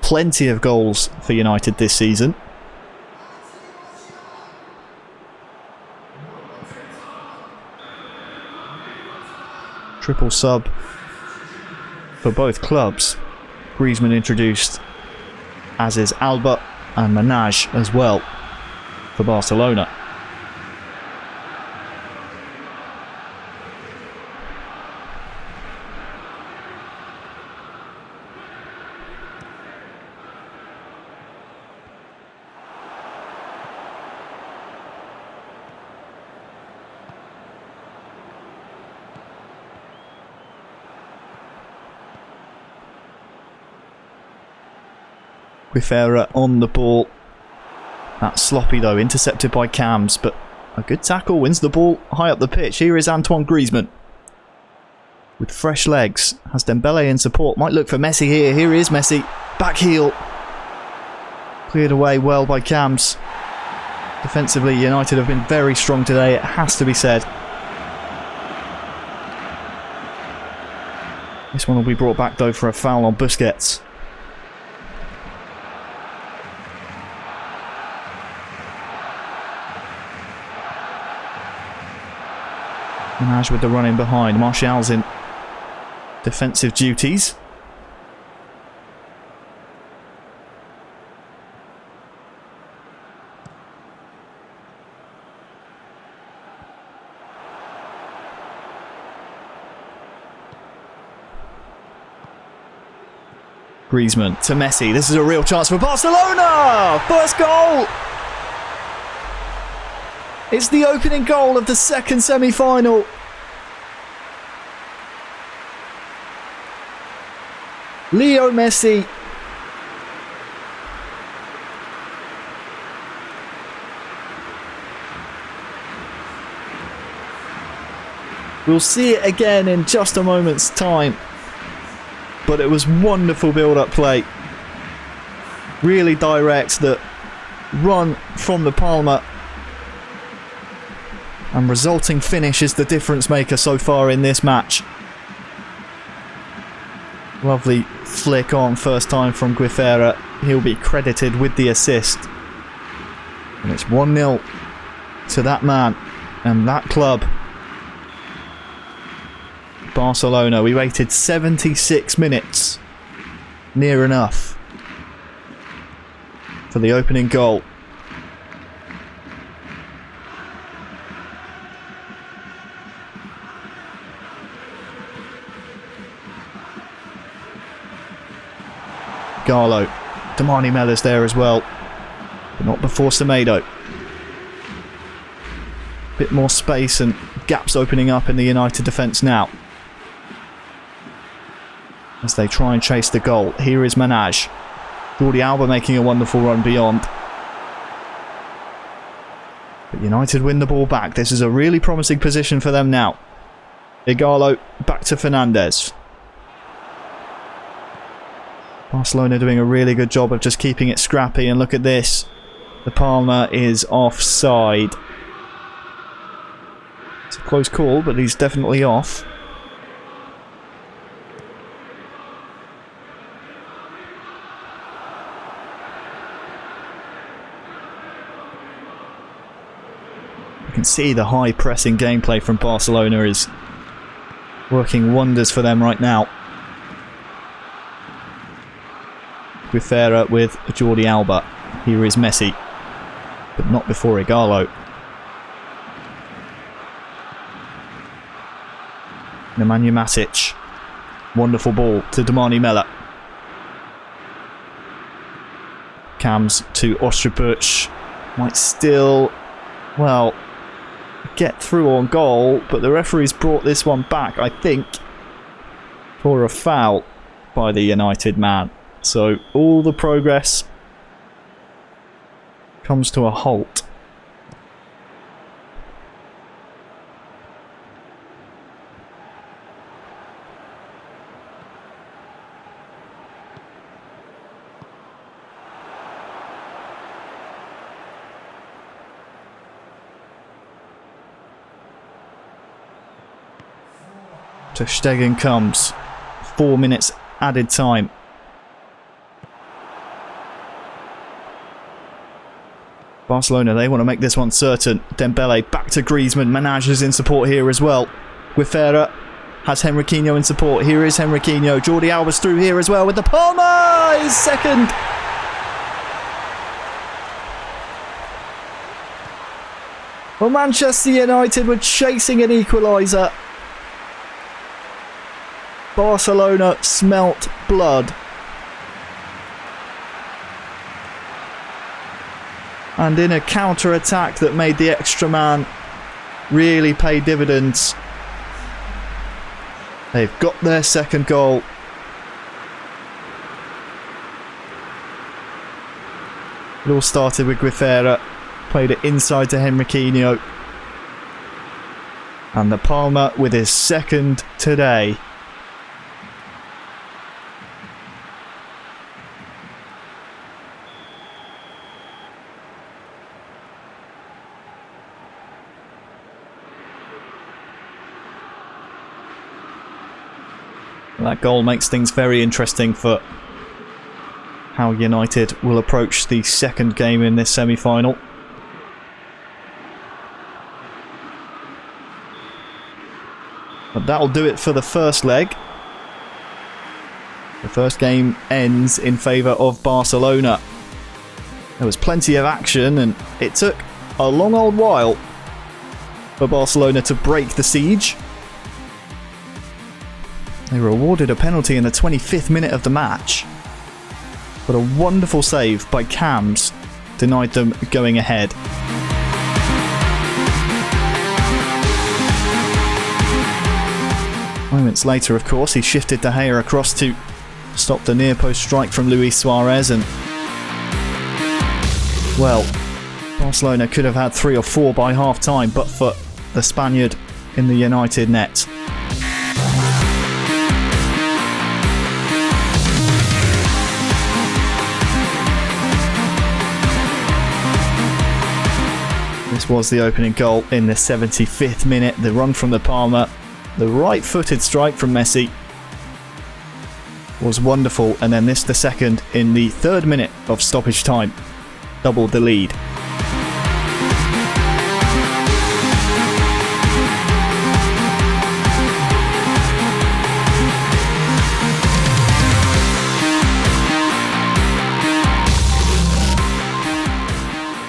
plenty of goals for United this season. Triple sub for both clubs. Griezmann introduced, as is Alba and Manaj as well for Barcelona. Guifera on the ball. That's sloppy though, intercepted by Cams, but a good tackle wins the ball high up the pitch. Here is Antoine Griezmann with fresh legs. Has Dembele in support. Might look for Messi here. Here is Messi. Back heel. Cleared away well by Cams. Defensively, United have been very strong today, it has to be said. This one will be brought back though for a foul on Busquets. Manaj with the run in behind. Martial's in defensive duties. Griezmann to Messi. This is a real chance for Barcelona! First goal! It's the opening goal of the second semi-final. Leo Messi. We'll see it again in just a moment's time. But it was wonderful build-up play. Really direct. The run from the Palmer and resulting finish is the difference maker so far in this match. Lovely flick on first time from Guifera. He'll be credited with the assist. And it's 1-0 to that man and that club. Barcelona. We waited 76 minutes. Near enough for the opening goal. Garlo. Damani Mella's there as well. But not before Semedo. Bit more space and gaps opening up in the United defence now. as they try and chase the goal. Here is Manaj. Jordi Alba making a wonderful run beyond. But United win the ball back. This is a really promising position for them now. Igalo back to Fernandez. Barcelona doing a really good job of just keeping it scrappy, and look at this. De Palma is offside. It's a close call, but he's definitely off. You can see the high pressing gameplay from Barcelona is working wonders for them right now. Guifera with Jordi Alba. Here is Messi, but not before Igalo. Nemanja Matic. Wonderful ball to Damani Mella. Cams to Ostrabuch. Might still, well, get through on goal, but the referee's brought this one back, I think, for a foul by the United man. So all the progress comes to a halt. Ter Stegen comes. 4 minutes added time. Barcelona, they want to make this one certain. Dembele back to Griezmann. Manaj is in support here as well. Guifera has Henriquinho in support. Here is Henriquinho. Jordi Alba's through here as well with the Palma. His second. Well, Manchester United were chasing an equaliser. Barcelona smelt blood. And in a counter-attack that made the extra man really pay dividends, they've got their second goal. It all started with Guifera, played it inside to Henriquinho. And De Palma with his second today. That goal makes things very interesting for how United will approach the second game in this semi-final. But that'll do it for the first leg. The first game ends in favour of Barcelona. There was plenty of action, and it took a long old while for Barcelona to break the siege. They were awarded a penalty in the 25th minute of the match, but a wonderful save by Cams denied them going ahead. Moments later, of course, he shifted De Gea across to stop the near post strike from Luis Suarez, and well, Barcelona could have had 3 or 4 by half time, but for the Spaniard in the United net. This was the opening goal in the 75th minute. The run from De Palma, the right-footed strike from Messi was wonderful, and then this the second in the 3rd minute of stoppage time doubled the lead.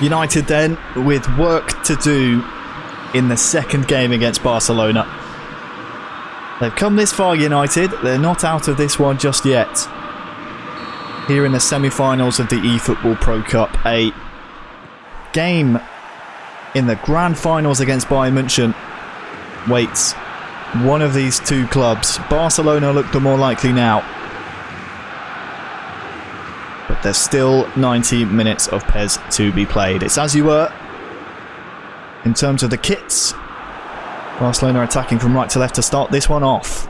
United then with work to do in the second game against Barcelona. They've come this far, United. They're not out of this one just yet. Here in the semi-finals of the eFootball.Pro Cup, a game in the grand finals against Bayern Munich waits one of these two clubs. Barcelona look the more likely now. But there's still 90 minutes of PES to be played. It's as you were in terms of the kits. Barcelona attacking from right to left to start this one off.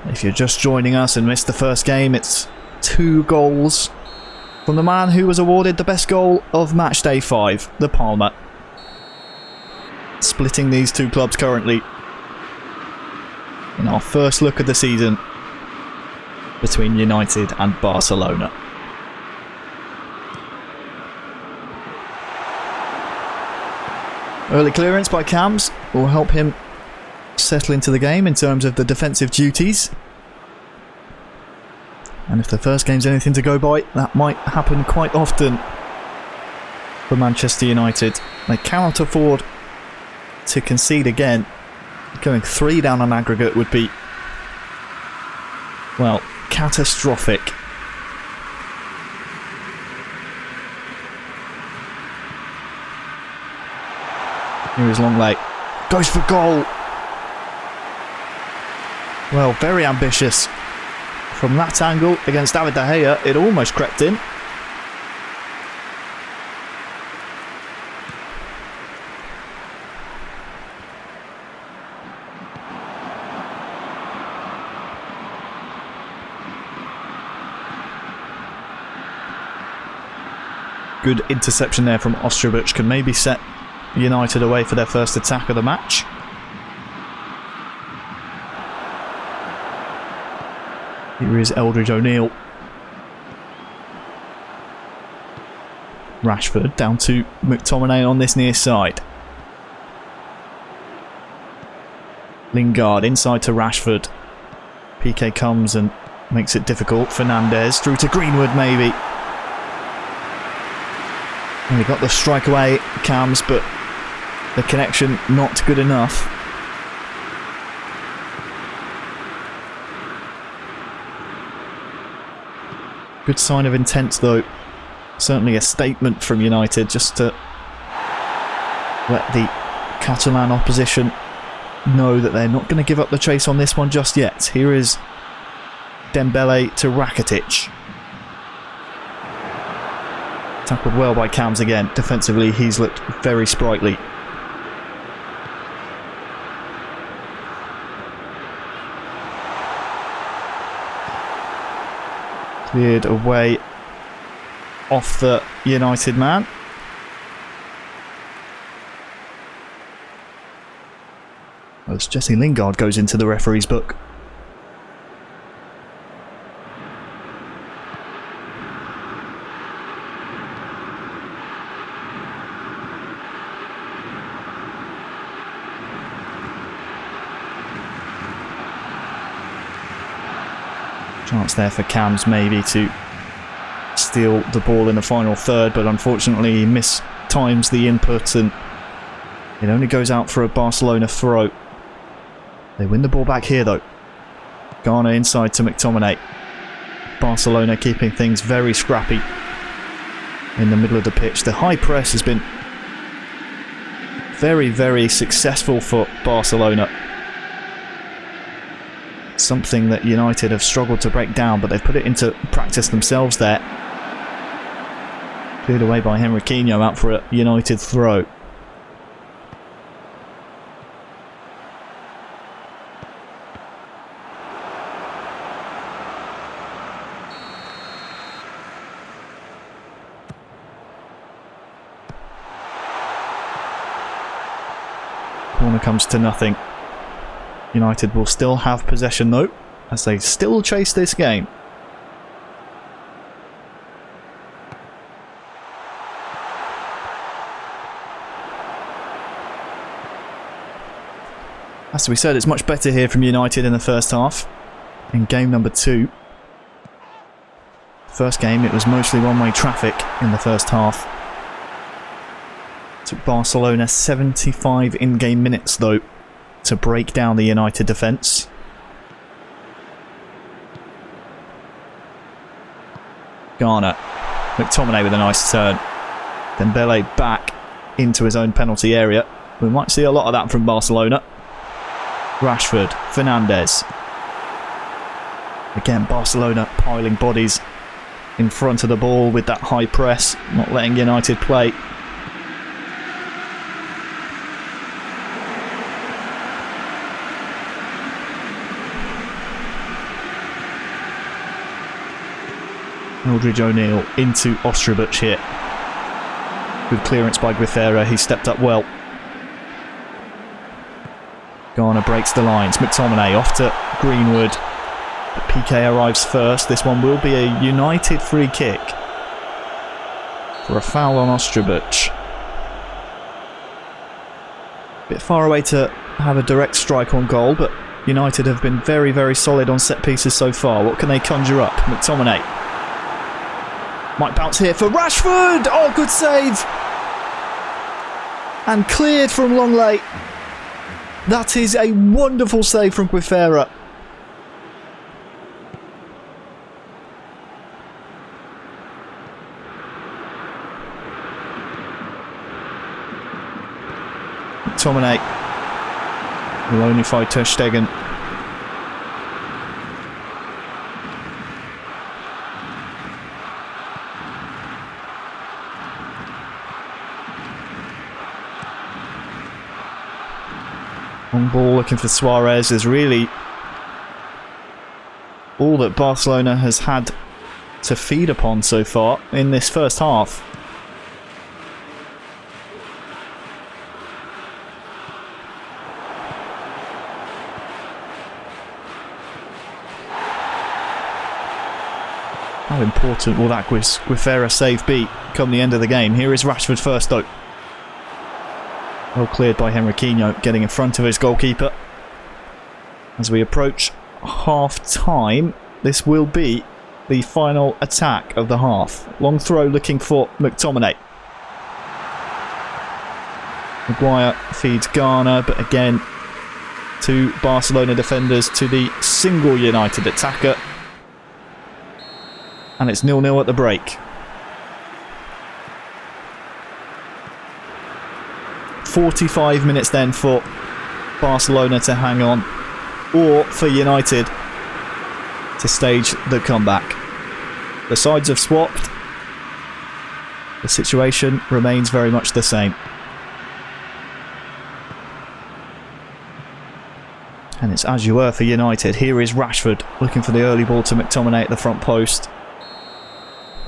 If you're just joining us and missed the first game, it's 2 goals from the man who was awarded the best goal of match day 5, the Palmer. Splitting these two clubs currently in our first look of the season between United and Barcelona. Early clearance by Cams will help him settle into the game in terms of the defensive duties. And if the first game's anything to go by, that might happen quite often for Manchester United. They cannot afford to concede again. Going 3 down on aggregate would be, well, catastrophic. Here is Longley. Goes for goal. Well, very ambitious. From that angle against David De Gea, it almost crept in. Good interception there from Ostrovic, can maybe set United away for their first attack of the match. Here is Eldridge O'Neill. Rashford down to McTominay on this near side. Lingard inside to Rashford. PK comes and makes it difficult. Fernandes through to Greenwood maybe. And he got the strike away, Cams, but the connection not good enough. Good sign of intent though. Certainly a statement from United just to let the Catalan opposition know that they're not going to give up the chase on this one just yet. Here is Dembele to Rakitic. Tackled well by Cams again. Defensively, he's looked very sprightly. Cleared away off the United man. As Jesse Lingard goes into the referee's book. Chance there for Cams maybe to steal the ball in the final third, but unfortunately he mistimes the input and it only goes out for a Barcelona throw. They win the ball back here though. Garner inside to McTominay. Barcelona keeping things very scrappy in the middle of the pitch. The high press has been very, very successful for Barcelona. Something that United have struggled to break down, but they've put it into practice themselves there. Cleared away by Henriquinho, out for a United throw. Corner comes to nothing. United will still have possession though, as they still chase this game. As we said, it's much better here from United in the first half. In game number 2. First game, it was mostly one-way traffic in the first half. Took Barcelona 75 in-game minutes though to break down the United defence. Garner. McTominay with a nice turn. Dembele back into his own penalty area. We might see a lot of that from Barcelona. Rashford. Fernandes. Again, Barcelona piling bodies in front of the ball with that high press, not letting United play. Eldridge O'Neill into Ostrubuch here. Good clearance by Guifera, he stepped up well. Garner breaks the lines, McTominay off to Greenwood. But PK arrives first. This one will be a United free kick for a foul on Ostrubuch. Bit far away to have a direct strike on goal, but United have been very, very solid on set pieces so far. What can they conjure up? McTominay might bounce here for Rashford! Oh, good save! And cleared from Longley. That is a wonderful save from Guifera. McTominay will only fight Ter Stegen. On ball looking for Suarez is really all that Barcelona has had to feed upon so far in this first half. How important will that Guifera save be come the end of the game? Here is Rashford first though. Well cleared by Henriquinho, getting in front of his goalkeeper. As we approach half-time, this will be the final attack of the half. Long throw looking for McTominay. Maguire feeds Garner, but again, two Barcelona defenders to the single United attacker. And it's 0-0 at the break. 45 minutes then for Barcelona to hang on, or for United to stage the comeback. The sides have swapped. The situation remains very much the same. And it's as you were for United. Here is Rashford looking for the early ball to McTominay at the front post.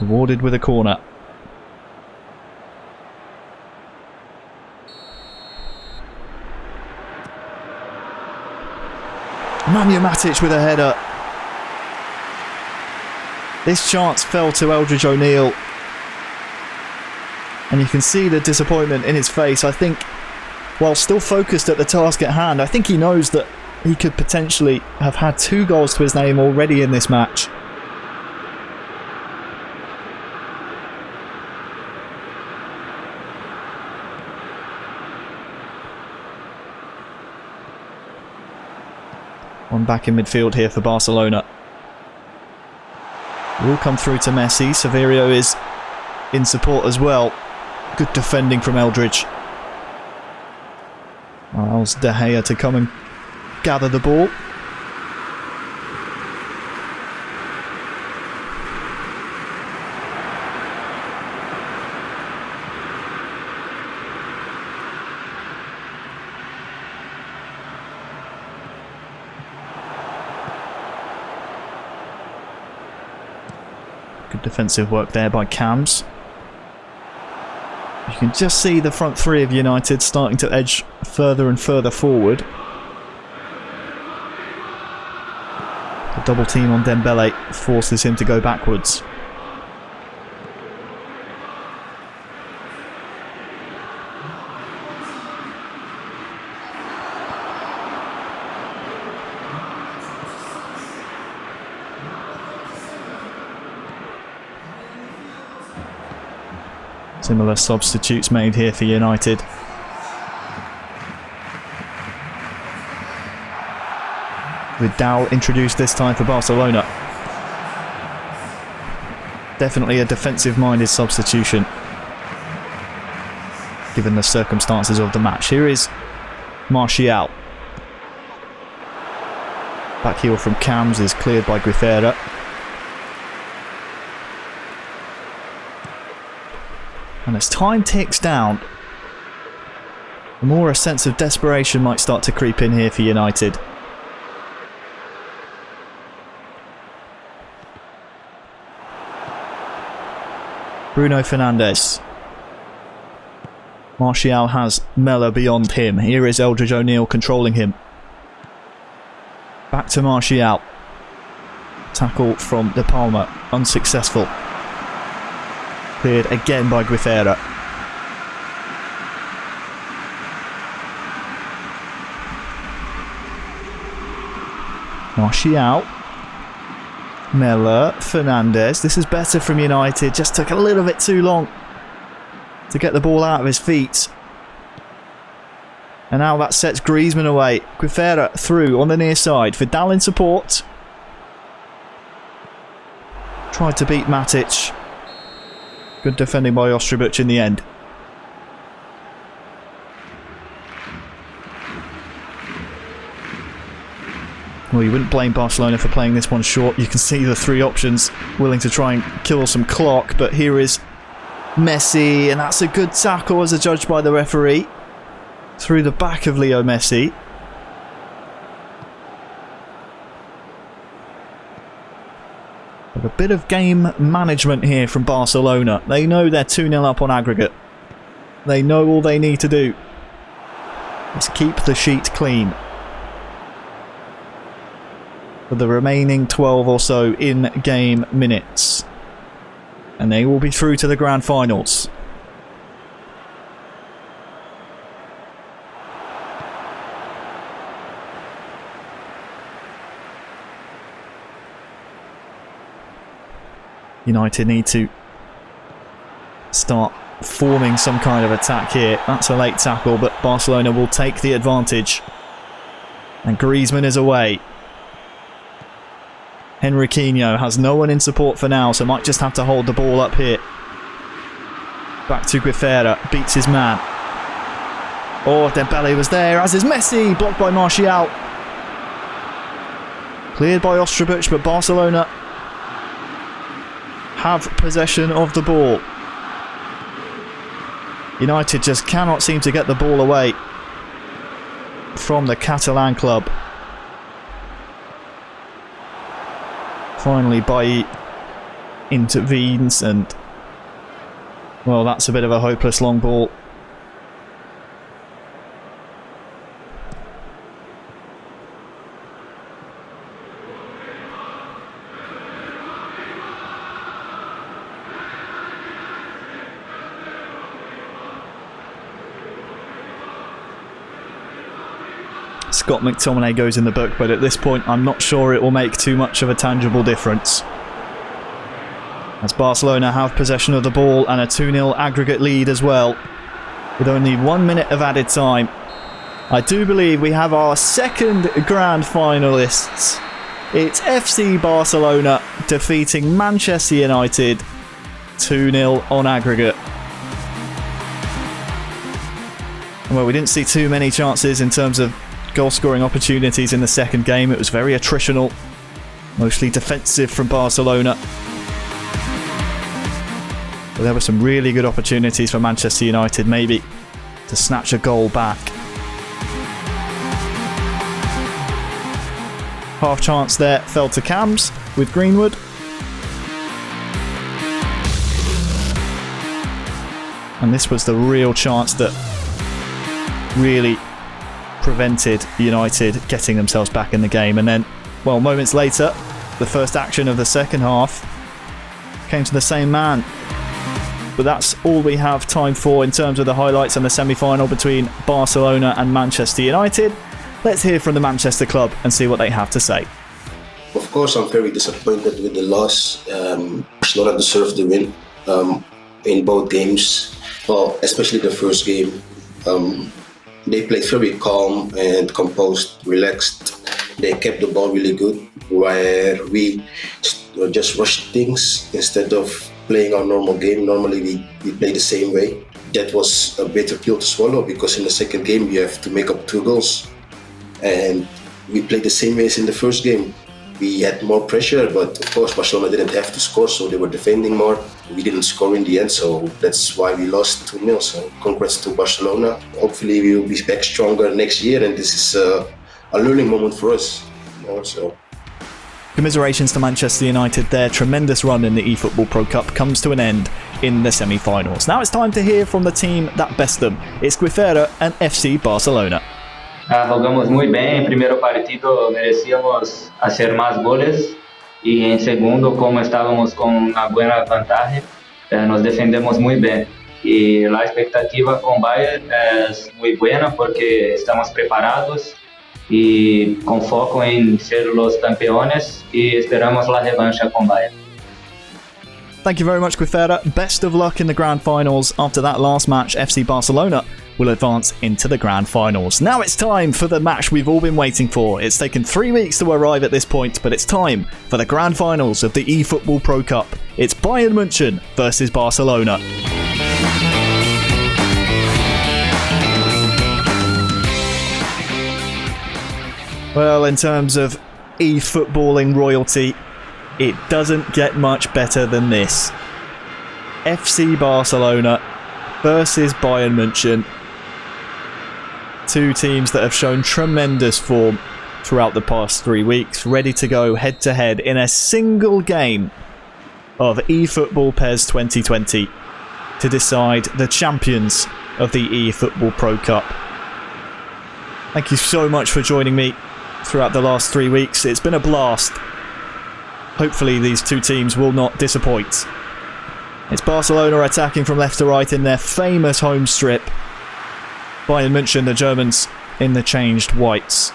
Rewarded with a corner. Nemanja Matic with a header. This chance fell to Eldridge O'Neill. And you can see the disappointment in his face. I think, while still focused at the task at hand, I think he knows that he could potentially have had 2 goals to his name already in this match. One back in midfield here for Barcelona. Will come through to Messi. Severio is in support as well. Good defending from Eldridge. Allows De Gea to come and gather the ball. Good defensive work there by Cams. You can just see the front three of United starting to edge further and further forward. The double team on Dembele forces him to go backwards. Similar substitutes made here for United. With Dowell introduced this time for Barcelona. Definitely a defensive-minded substitution, given the circumstances of the match. Here is Martial. Back heel from Cams is cleared by Guifera. And as time ticks down, the more a sense of desperation might start to creep in here for United. Bruno Fernandes. Martial has Mella beyond him. Here is Eldridge O'Neill controlling him. Back to Martial. Tackle from De Palma. Unsuccessful. Cleared again by Guifera. Martial. Mella. Fernandes. This is better from United. Just took a little bit too long to get the ball out of his feet. And now that sets Griezmann away. Guifera through on the near side. Vidal in support. Tried to beat Matic. Good defending by Ostrubic in the end. Well, you wouldn't blame Barcelona for playing this one short. You can see the three options willing to try and kill some clock. But here is Messi, and that's a good tackle as adjudged by the referee. Through the back of Leo Messi. But a bit of game management here from Barcelona. They know they're 2-0 up on aggregate. They know all they need to do is keep the sheet clean for the remaining 12 or so in-game minutes. And they will be through to the grand finals. United need to start forming some kind of attack here. That's a late tackle, but Barcelona will take the advantage. And Griezmann is away. Henriquinho has no one in support for now, so might just have to hold the ball up here. Back to Guifera, beats his man. Oh, Dembele was there, as is Messi, blocked by Martial. Cleared by Ostrubic, but Barcelona have possession of the ball. United just cannot seem to get the ball away from the Catalan club. Finally, Bailly intervenes and, well, that's a bit of a hopeless long ball. Scott McTominay goes in the book, but at this point I'm not sure it will make too much of a tangible difference. As Barcelona have possession of the ball and a 2-0 aggregate lead as well, with only 1 minute of added time. I do believe we have our second grand finalists. It's FC Barcelona defeating Manchester United 2-0 on aggregate. Well, we didn't see too many chances in terms of goal-scoring opportunities in the second game. It was very attritional, mostly defensive from Barcelona. But there were some really good opportunities for Manchester United, maybe to snatch a goal back. Half chance there fell to Cams with Greenwood. And this was the real chance that really prevented United getting themselves back in the game. And then, well, moments later, the first action of the second half came to the same man. But that's all we have time for in terms of the highlights and the semi-final between Barcelona and Manchester United. Let's hear from the Manchester club and see what they have to say. Of course, I'm very disappointed with the loss. Barcelona deserved the win in both games, well, especially the first game. They played very calm and composed, relaxed. They kept the ball really good, where we just rushed things instead of playing our normal game. Normally we play the same way. That was a bitter pill to swallow, because in the second game you have to make up 2 goals. And we played the same way as in the first game. We had more pressure, but of course Barcelona didn't have to score, so they were defending more. We didn't score in the end, so that's why we lost 2-0. So congrats to Barcelona. Hopefully we will be back stronger next year, and this is a learning moment for us. So. Commiserations to Manchester United. Their tremendous run in the eFootball Pro Cup comes to an end in the semi-finals. Now it's time to hear from the team that best them. It's Guifera and FC Barcelona. Jogamos muy bien. En primeiro partido merecíamos hacer más goles y en segundo, como estábamos con una buena ventaja, nos defendemos muy bien. Y la expectativa con Bayern es muy buena porque estamos preparados y con foco en ser los campeones y esperamos la revancha con Bayern. Thank you very much, Guifera. Best of luck in the grand finals. After that last match, FC Barcelona will advance into the grand finals. Now it's time for the match we've all been waiting for. It's taken 3 weeks to arrive at this point, but it's time for the grand finals of the eFootball Pro Cup. It's Bayern Munich versus Barcelona. Well, in terms of eFootballing royalty, it doesn't get much better than this. FC Barcelona versus Bayern Munich. Two teams that have shown tremendous form throughout the past 3 weeks, ready to go head-to-head in a single game of eFootball PES 2020 to decide the champions of the eFootball Pro Cup. Thank you so much for joining me throughout the last 3 weeks. It's been a blast. Hopefully these two teams will not disappoint. It's Barcelona attacking from left to right in their famous home strip. Bayern Munich, the Germans, in the changed whites.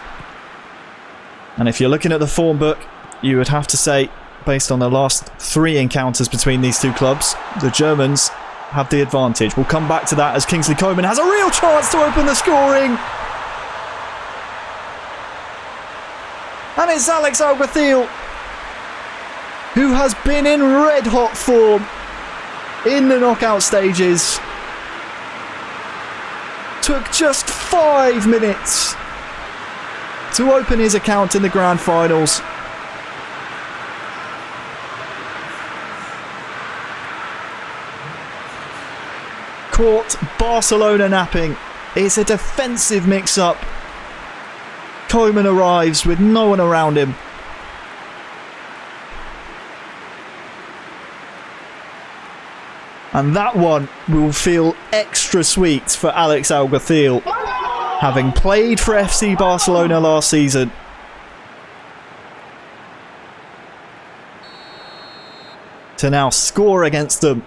And if you're looking at the form book, you would have to say, based on the last 3 encounters between these two clubs, the Germans have the advantage. We'll come back to that as Kingsley Coman has a real chance to open the scoring. And it's Alex Alguacil, who has been in red-hot form in the knockout stages. Took just 5 minutes to open his account in the grand finals. Caught Barcelona napping. It's a defensive mix-up. Koeman arrives with no one around him. And that one will feel extra sweet for Alex Alguacil, having played for FC Barcelona last season. To now score against them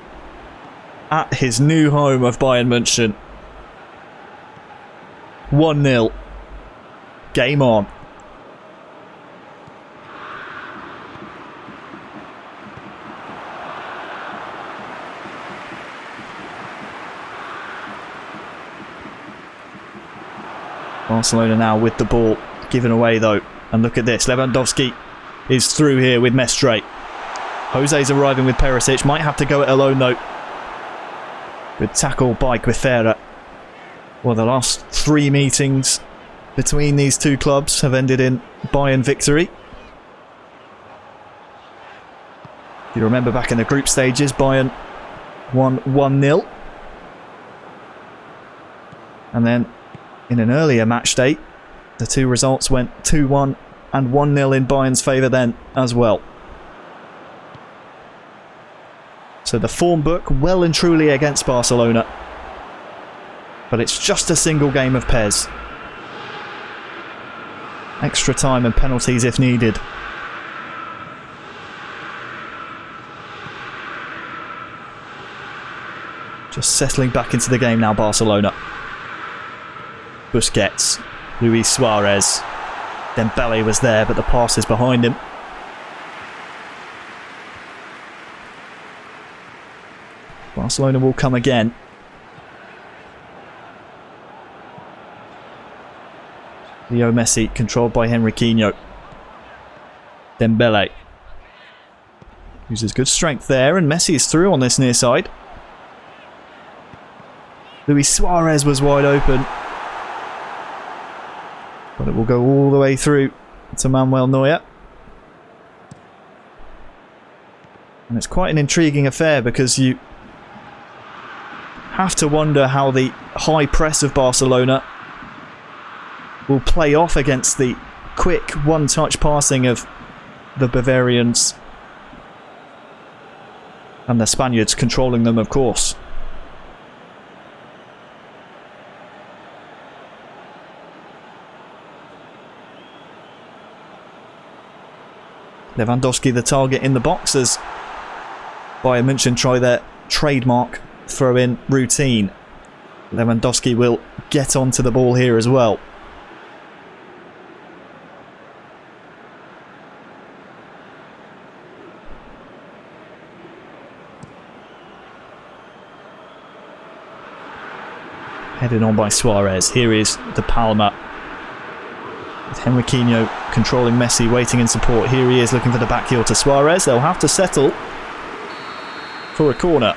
at his new home of Bayern Munich. 1-0. Game on. Barcelona now with the ball, given away though. And look at this, Lewandowski is through here with Mestre. Jose's arriving with Perisic, might have to go it alone though. Good tackle by Guifera. Well, the last 3 meetings between these two clubs have ended in Bayern victory. If you remember back in the group stages, Bayern won 1-0. And then in an earlier match date, the two results went 2-1 and 1-0 in Bayern's favour then as well. So the form book well and truly against Barcelona. But it's just a single game of PES. Extra time and penalties if needed. Just settling back into the game now, Barcelona. Busquets, Luis Suarez. Dembele was there, but the pass is behind him. Barcelona will come again. Leo Messi controlled by Henriquinho. Dembele uses good strength there, and Messi is through on this near side. Luis Suarez was wide open, But it will go all the way through to Manuel Neuer. And it's quite an intriguing affair because you have to wonder how the high press of Barcelona will play off against the quick one-touch passing of the Bavarians. And the Spaniards controlling them, of course. Lewandowski the target in the box as Bayern Munich try their trademark throw-in routine. Lewandowski will get onto the ball here as well. Headed on by Suarez. Here is De Palma. With Henriquinho controlling Messi, waiting in support. Here he is looking for the back heel to Suarez. They'll have to settle for a corner.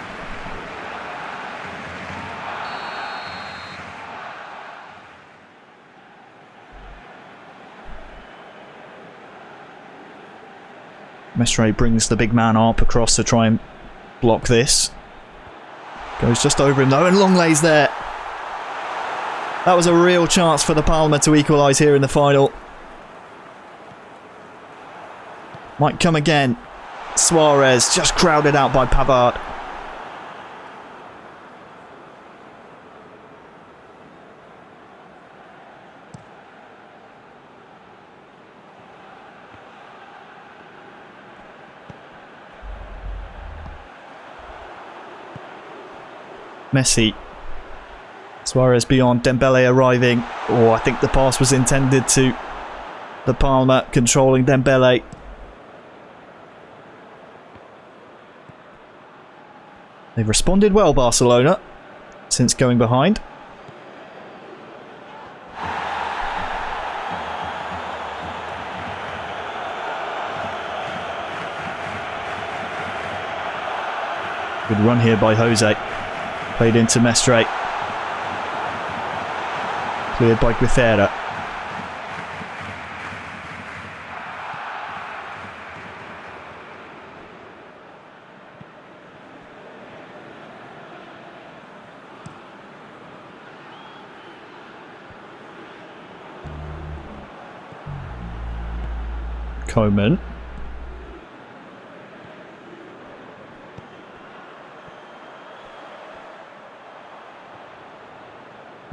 Mestre brings the big man up across to try and block this. Goes just over him though, and Lenglet's there. That was a real chance for De Palma to equalise here in the final. Might come again. Suarez just crowded out by Pavard. Messi. Suarez beyond, Dembele arriving. Oh, I think the pass was intended to De Palma, controlling Dembele. They've responded well, Barcelona, since going behind. Good run here by Jose. Played into Mestre. Cleared by Guithera. Coman.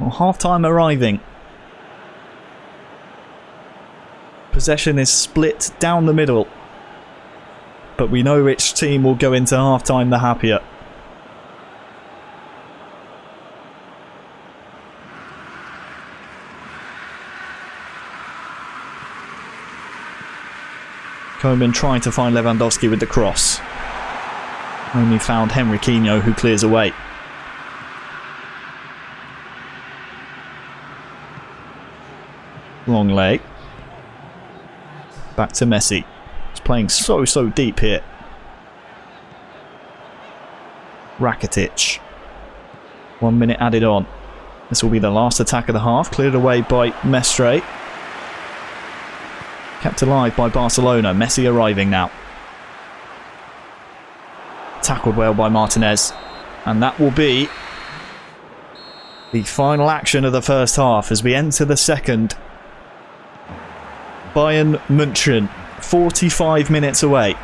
Well, half-time arriving. Possession is split down the middle. But we know which team will go into half-time the happier. Coman trying to find Lewandowski with the cross. Only found Henriquinho, who clears away. Long leg. Back to Messi. He's playing so deep here. Rakitic. 1 minute added on. This will be the last attack of the half. Cleared away by Mestre. Kept alive by Barcelona. Messi arriving now. Tackled well by Martinez. And that will be the final action of the first half as we enter the second. Bayern Munich, 45 minutes away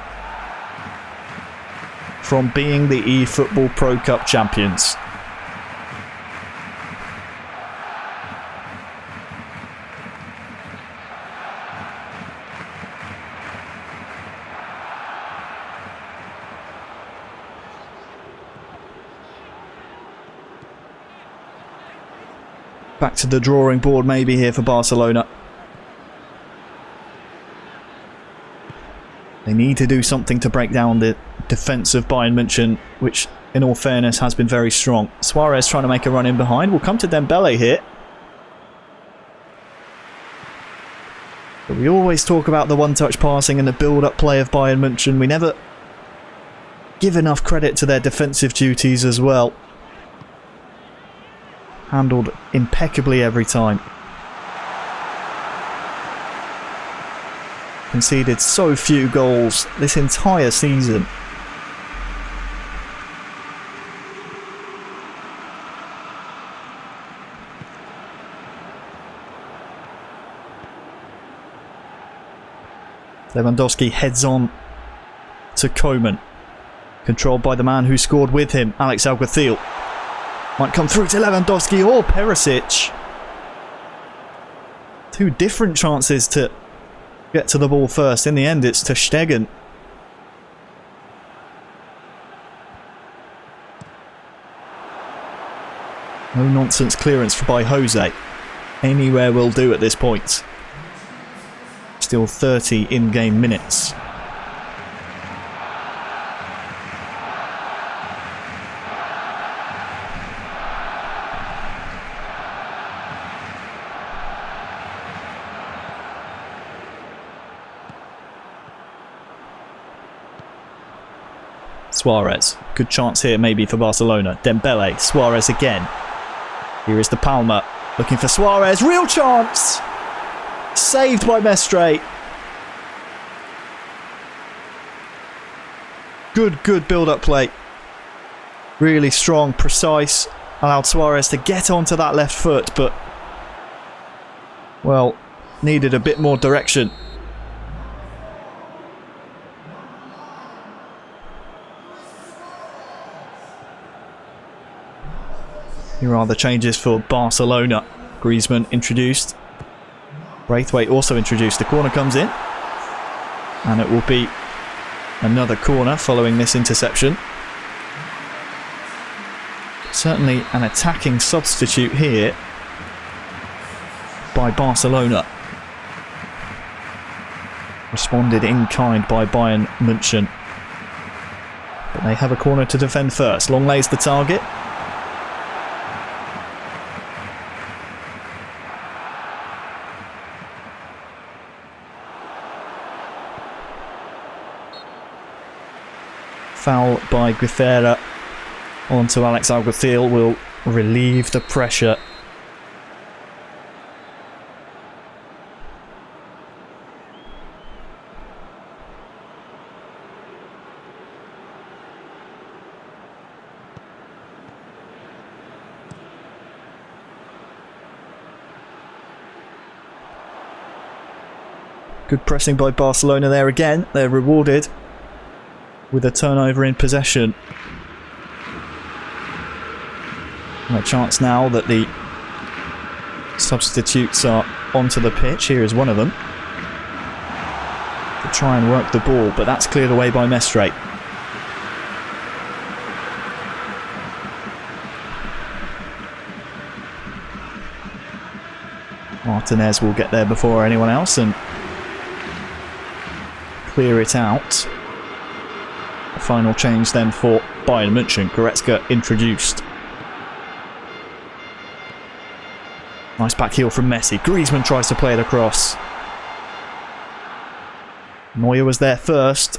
from being the eFootball.Pro Cup champions. Back to the drawing board maybe here for Barcelona. They need to do something to break down the defence of Bayern Munich, which, in all fairness, has been very strong. Suarez trying to make a run in behind. We'll come to Dembele here. But we always talk about the one-touch passing and the build-up play of Bayern Munich. We never give enough credit to their defensive duties as well. Handled impeccably every time. conceded so few goals this entire season. Lewandowski heads on to Koeman. Controlled by the man who scored with him, Alex Alguacil. Might come through to Lewandowski or Perisic. Two different chances to get to the ball first. In the end, it's Ter Stegen. No nonsense clearance by Jose. Anywhere will do at this point. Still 30 in-game minutes. Suarez. Good chance here maybe for Barcelona. Dembele. Suarez again. Here is the Palma. Looking for Suarez. Real chance! Saved by Mestre. Good build-up play. Really strong, precise. Allowed Suarez to get onto that left foot, but, well, needed a bit more direction. Here are the changes for Barcelona. Griezmann introduced. Braithwaite also introduced. The corner comes in. And it will be another corner following this interception. Certainly an attacking substitute here by Barcelona. Responded in kind by Bayern Munich. But they have a corner to defend first. Long lays the target. Foul by Guifera onto Alex Alguacil will relieve the pressure. Good pressing by Barcelona there again. They're rewarded with a turnover in possession. And a chance now that the substitutes are onto the pitch. Here is one of them. To try and work the ball, but that's cleared away by Mestre. Martinez will get there before anyone else and clear it out. Final change then for Bayern Munich. Goretzka introduced. Nice back heel from Messi. Griezmann tries to play it across. Neuer was there first.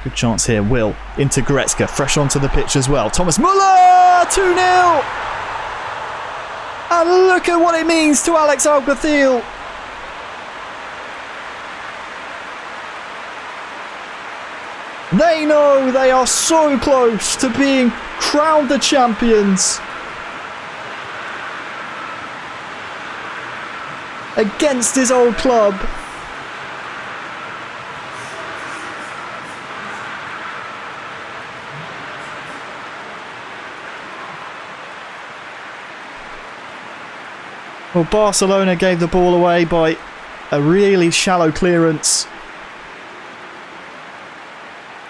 Good chance here, Will. Into Goretzka, fresh onto the pitch as well. Thomas Muller! 2-0! And look at what it means to Alex Alguacil. They know they are so close to being crowned the champions. Against his old club. Well, Barcelona gave the ball away by a really shallow clearance.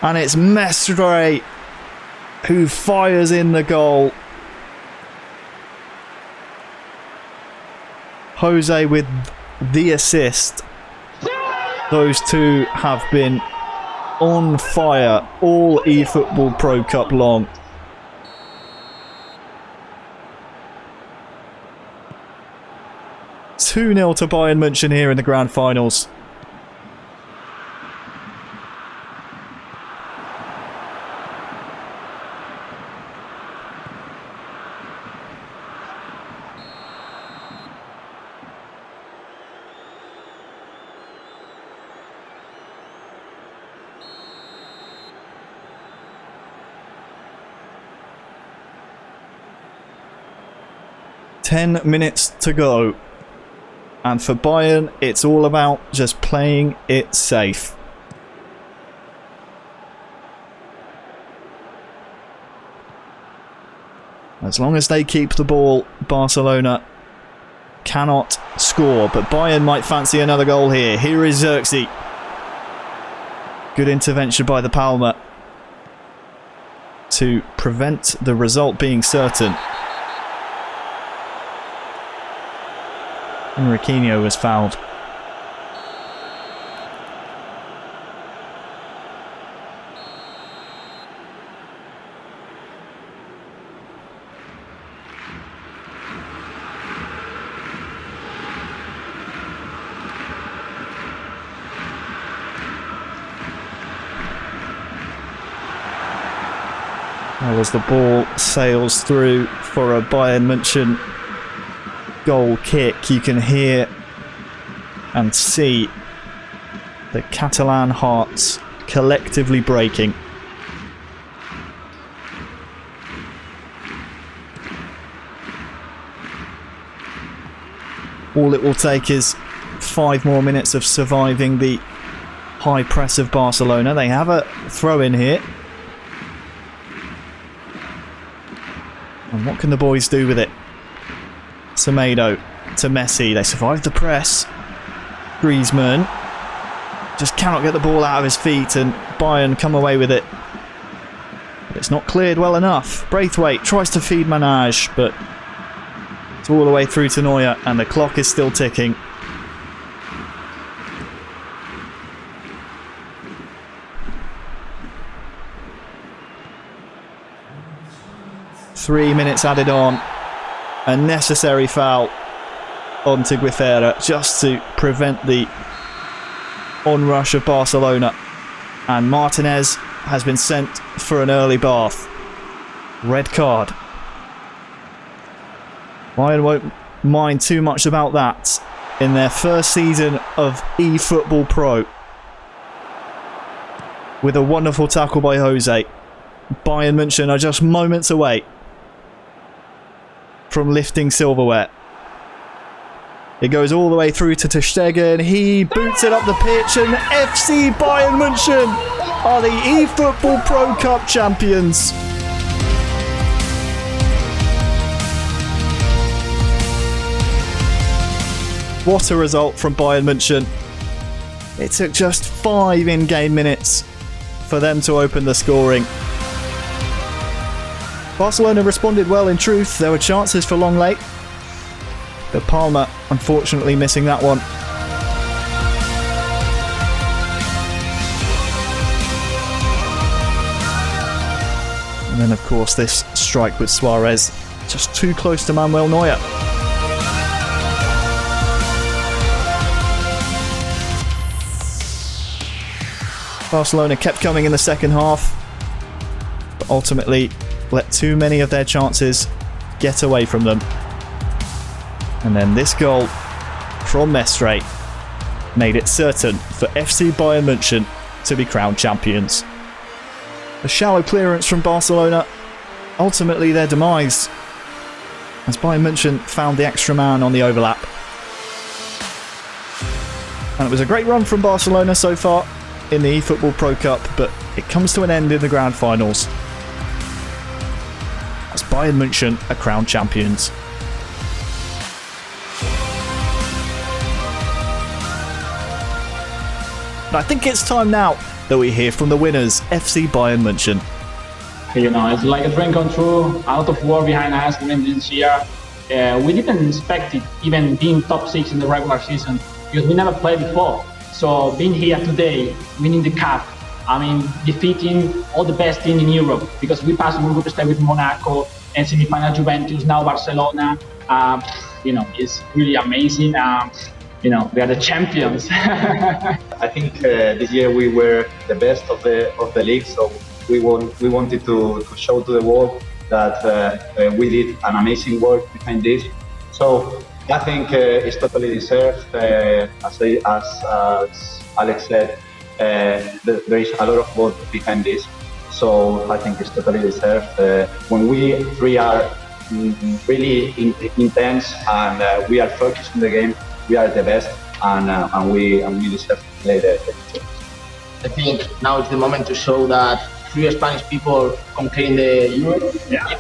And it's Mestre who fires in the goal. Jose with the assist. Those two have been on fire all eFootball.Pro Cup long. 2-0 to Bayern Munich here in the grand finals. Ten minutes to go. And for Bayern, it's all about just playing it safe. As long as they keep the ball, Barcelona cannot score. But Bayern might fancy another goal here. Here is Xerxes. Good intervention by the Palmer to prevent the result being certain. Enriquinho was fouled. As the ball sails through for a Bayern Munich goal kick, you can hear and see the Catalan hearts collectively breaking. All it will take is 5 more minutes of surviving the high press of Barcelona. They have a throw in here. And what can the boys do with it? Semedo to Messi. They survive the press. Griezmann just cannot get the ball out of his feet, and Bayern come away with it. But it's not cleared well enough. Braithwaite tries to feed Manage, but it's all the way through to Neuer, and the clock is still ticking. Three minutes added on. A necessary foul onto Guifera just to prevent the onrush of Barcelona. And Martinez has been sent for an early bath. Red card. Bayern won't mind too much about that in their first season of eFootball.Pro. With a wonderful tackle by Jose. Bayern Munich are just moments away from lifting silverware. It goes all the way through to Ter Stegen. He boots it up the pitch, and FC Bayern Munich are the eFootball.Pro Cup champions. What a result from Bayern Munich. It took just 5 in-game minutes for them to open the scoring. Barcelona responded well in truth. There were chances for Longley, but Palmer unfortunately missing that one. And then of course this strike with Suarez, just too close to Manuel Neuer. Barcelona kept coming in the second half, but ultimately let too many of their chances get away from them. And then this goal from Mestre made it certain for FC Bayern Munich to be crowned champions. A shallow clearance from Barcelona, ultimately their demise, as Bayern Munich found the extra man on the overlap. And it was a great run from Barcelona so far in the eFootball.Pro Cup, but it comes to an end in the grand finals, as Bayern Munich are crowned champions. But I think it's time now that we hear from the winners, FC Bayern Munich. You know, it's like a dream come true, a lot of work behind us even this year. We didn't expect it, even being top 6 in the regular season, because we never played before. So being here today, winning the cup, I mean, defeating all the best teams in Europe, because we passed the group stage with Monaco and semi-final Juventus, now Barcelona. it's really amazing. We are the champions. I think this year we were the best of the league, so we wanted to show to the world that we did an amazing work behind this. So I think it's totally deserved. As Alex said, there is a lot of work behind this. So I think it's totally deserved. When we three are really intense and we are focused on the game, we are the best, and we deserve to play the game. I think now is the moment to show that three Spanish people conquering the Euro. Yeah.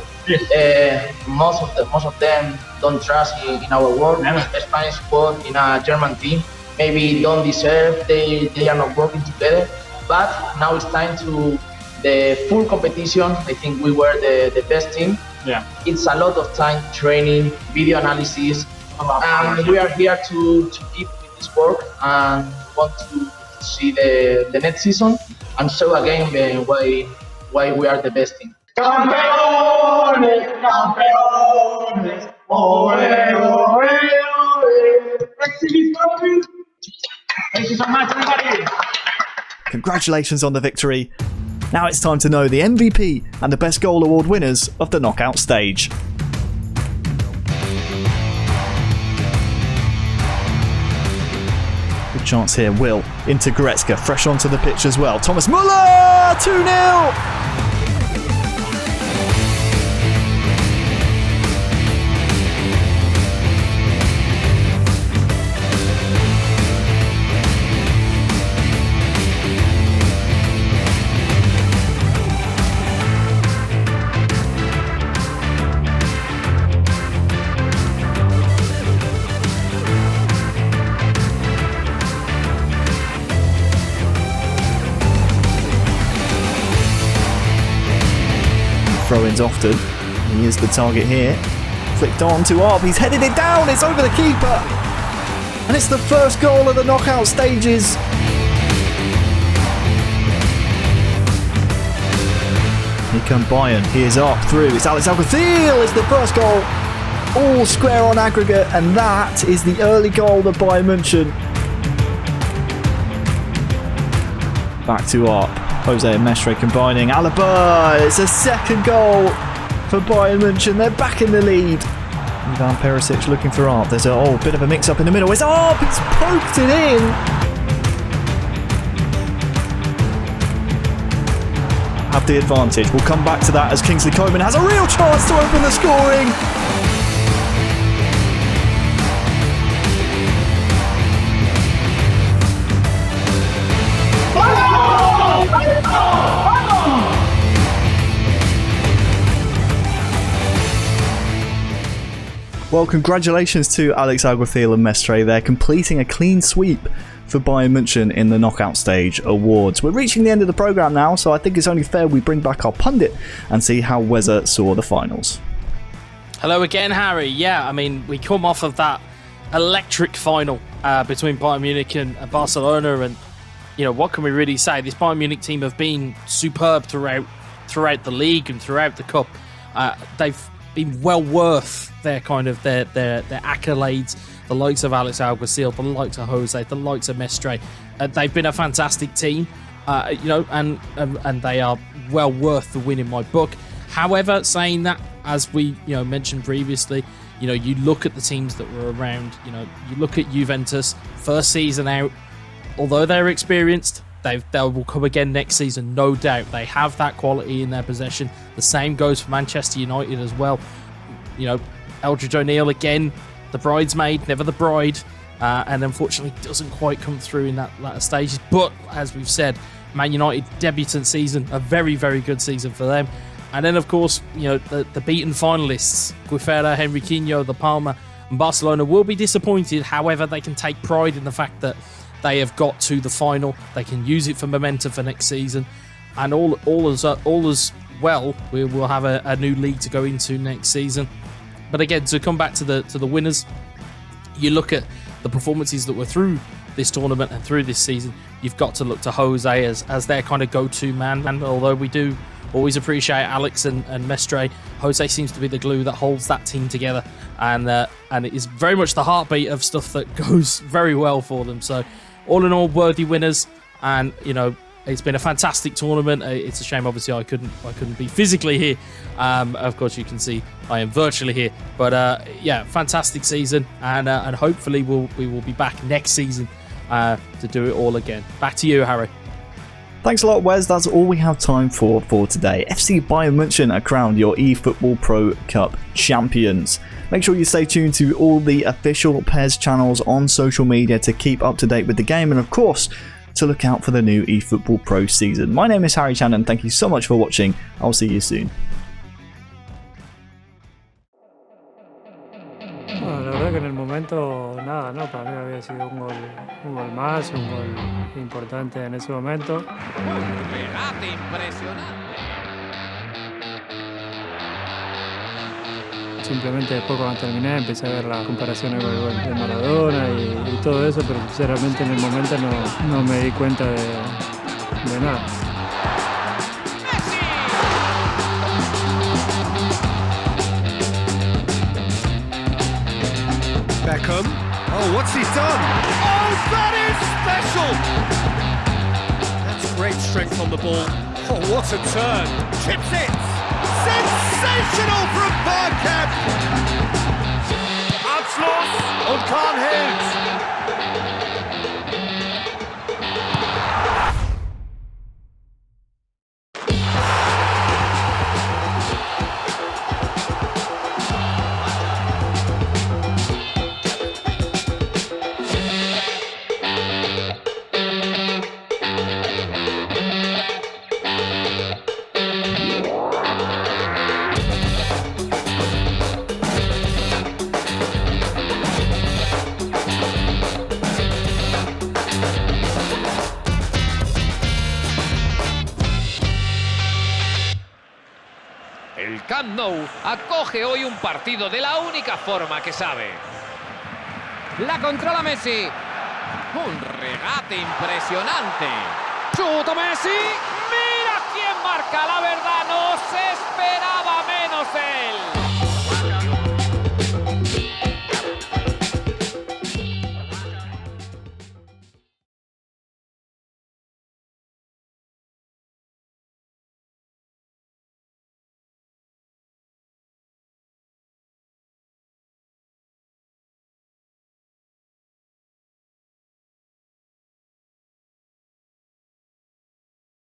Most of them don't trust in our work. Spanish squad in a German team maybe don't deserve. They are not working together. But now it's time to the full competition. I think we were the best team. Yeah. It's a lot of time training, video analysis. And we are here to keep with this work and want to see the next season and show again why we are the best team. Campeones, campeones, ole, ole, ole. Thank you so much, everybody. Congratulations on the victory. Now it's time to know the MVP and the Best Goal Award winners of the knockout stage. Good chance here, Will into Goretzka, fresh onto the pitch as well. Thomas Muller, 2-0! Throw-ins often. He is the target here. Flicked on to Arp. He's headed it down. It's over the keeper. And it's the first goal of the knockout stages. Here come Bayern. Here's Arp through. It's Alex Alguacil. It's the first goal. All square on aggregate. And that is the early goal of Bayern München. Back to Arp. Jose and Mestre combining. Alaba, it's a second goal for Bayern München. They're back in the lead. Ivan Perisic looking for Arp. There's a bit of a mix-up in the middle. It's Arp! He's poked it in! Have the advantage. We'll come back to that as Kingsley Coman has a real chance to open the scoring. Well, congratulations to Alex Alguacil and Mestre. They're completing a clean sweep for Bayern München in the knockout stage awards. We're reaching the end of the programme now, so I think it's only fair we bring back our pundit and see how Weza saw the finals. Hello again, Harry. Yeah, I mean, we come off of that electric final between Bayern Munich and Barcelona, and what can we really say? This Bayern Munich team have been superb throughout the league and throughout the cup. They've been well worth their accolades. The likes of Alex Alguacil, the likes of Jose, the likes of Mestre. They've been a fantastic team, and they are well worth the win in my book. However, saying that, as we mentioned previously, you look at the teams that were around. You look at Juventus, first season out. Although they're experienced, they will come again next season, no doubt. They have that quality in their possession. The same goes for Manchester United as well. Eldridge O'Neill again, the bridesmaid, never the bride, and unfortunately doesn't quite come through in that latter stages. But as we've said, Man United debutant season, a very, very good season for them. And then of course, the beaten finalists, Guifera, Henriquinho, the Palma, and Barcelona will be disappointed. However, they can take pride in the fact that they have got to the final. They can use it for momentum for next season, and all as well. We will have a new league to go into next season. But again, to come back to the winners, you look at the performances that were through this tournament and through this season, you've got to look to Jose as their kind of go-to man. And although we do always appreciate Alex and Mestre, Jose seems to be the glue that holds that team together, and it is very much the heartbeat of stuff that goes very well for them. So all in all, worthy winners, and it's been a fantastic tournament. It's a shame, obviously, I couldn't be physically here. Of course, you can see I am virtually here. But fantastic season, and hopefully we will be back next season to do it all again. Back to you, Harry. Thanks a lot, Wes. That's all we have time for today. FC Bayern Munich are crowned your eFootball.Pro Cup champions. Make sure you stay tuned to all the official PES channels on social media to keep up to date with the game, and of course, to look out for the new eFootball.Pro season. My name is Harry Shannon. Thank you so much for watching. I'll see you soon. Bueno, la verdad que en el momento nada, ¿no? Para mí había sido un gol más, un gol importante en ese momento. Un regate impresionante. Simplemente después cuando terminé empecé a ver las comparaciones con el gol de Maradona y todo eso, pero sinceramente en el momento no me di cuenta de nada. Beckham. Oh, what's he done? Oh, that is special! That's great strength on the ball. Oh, what a turn. Chips it! Sensational from Bergkamp! Abschluss und Kahn hält! El Camp Nou acoge hoy un partido de la única forma que sabe. La controla Messi. Un regate impresionante. ¡Chuta Messi! ¡Mira quién marca! La verdad, no se esperaba menos él.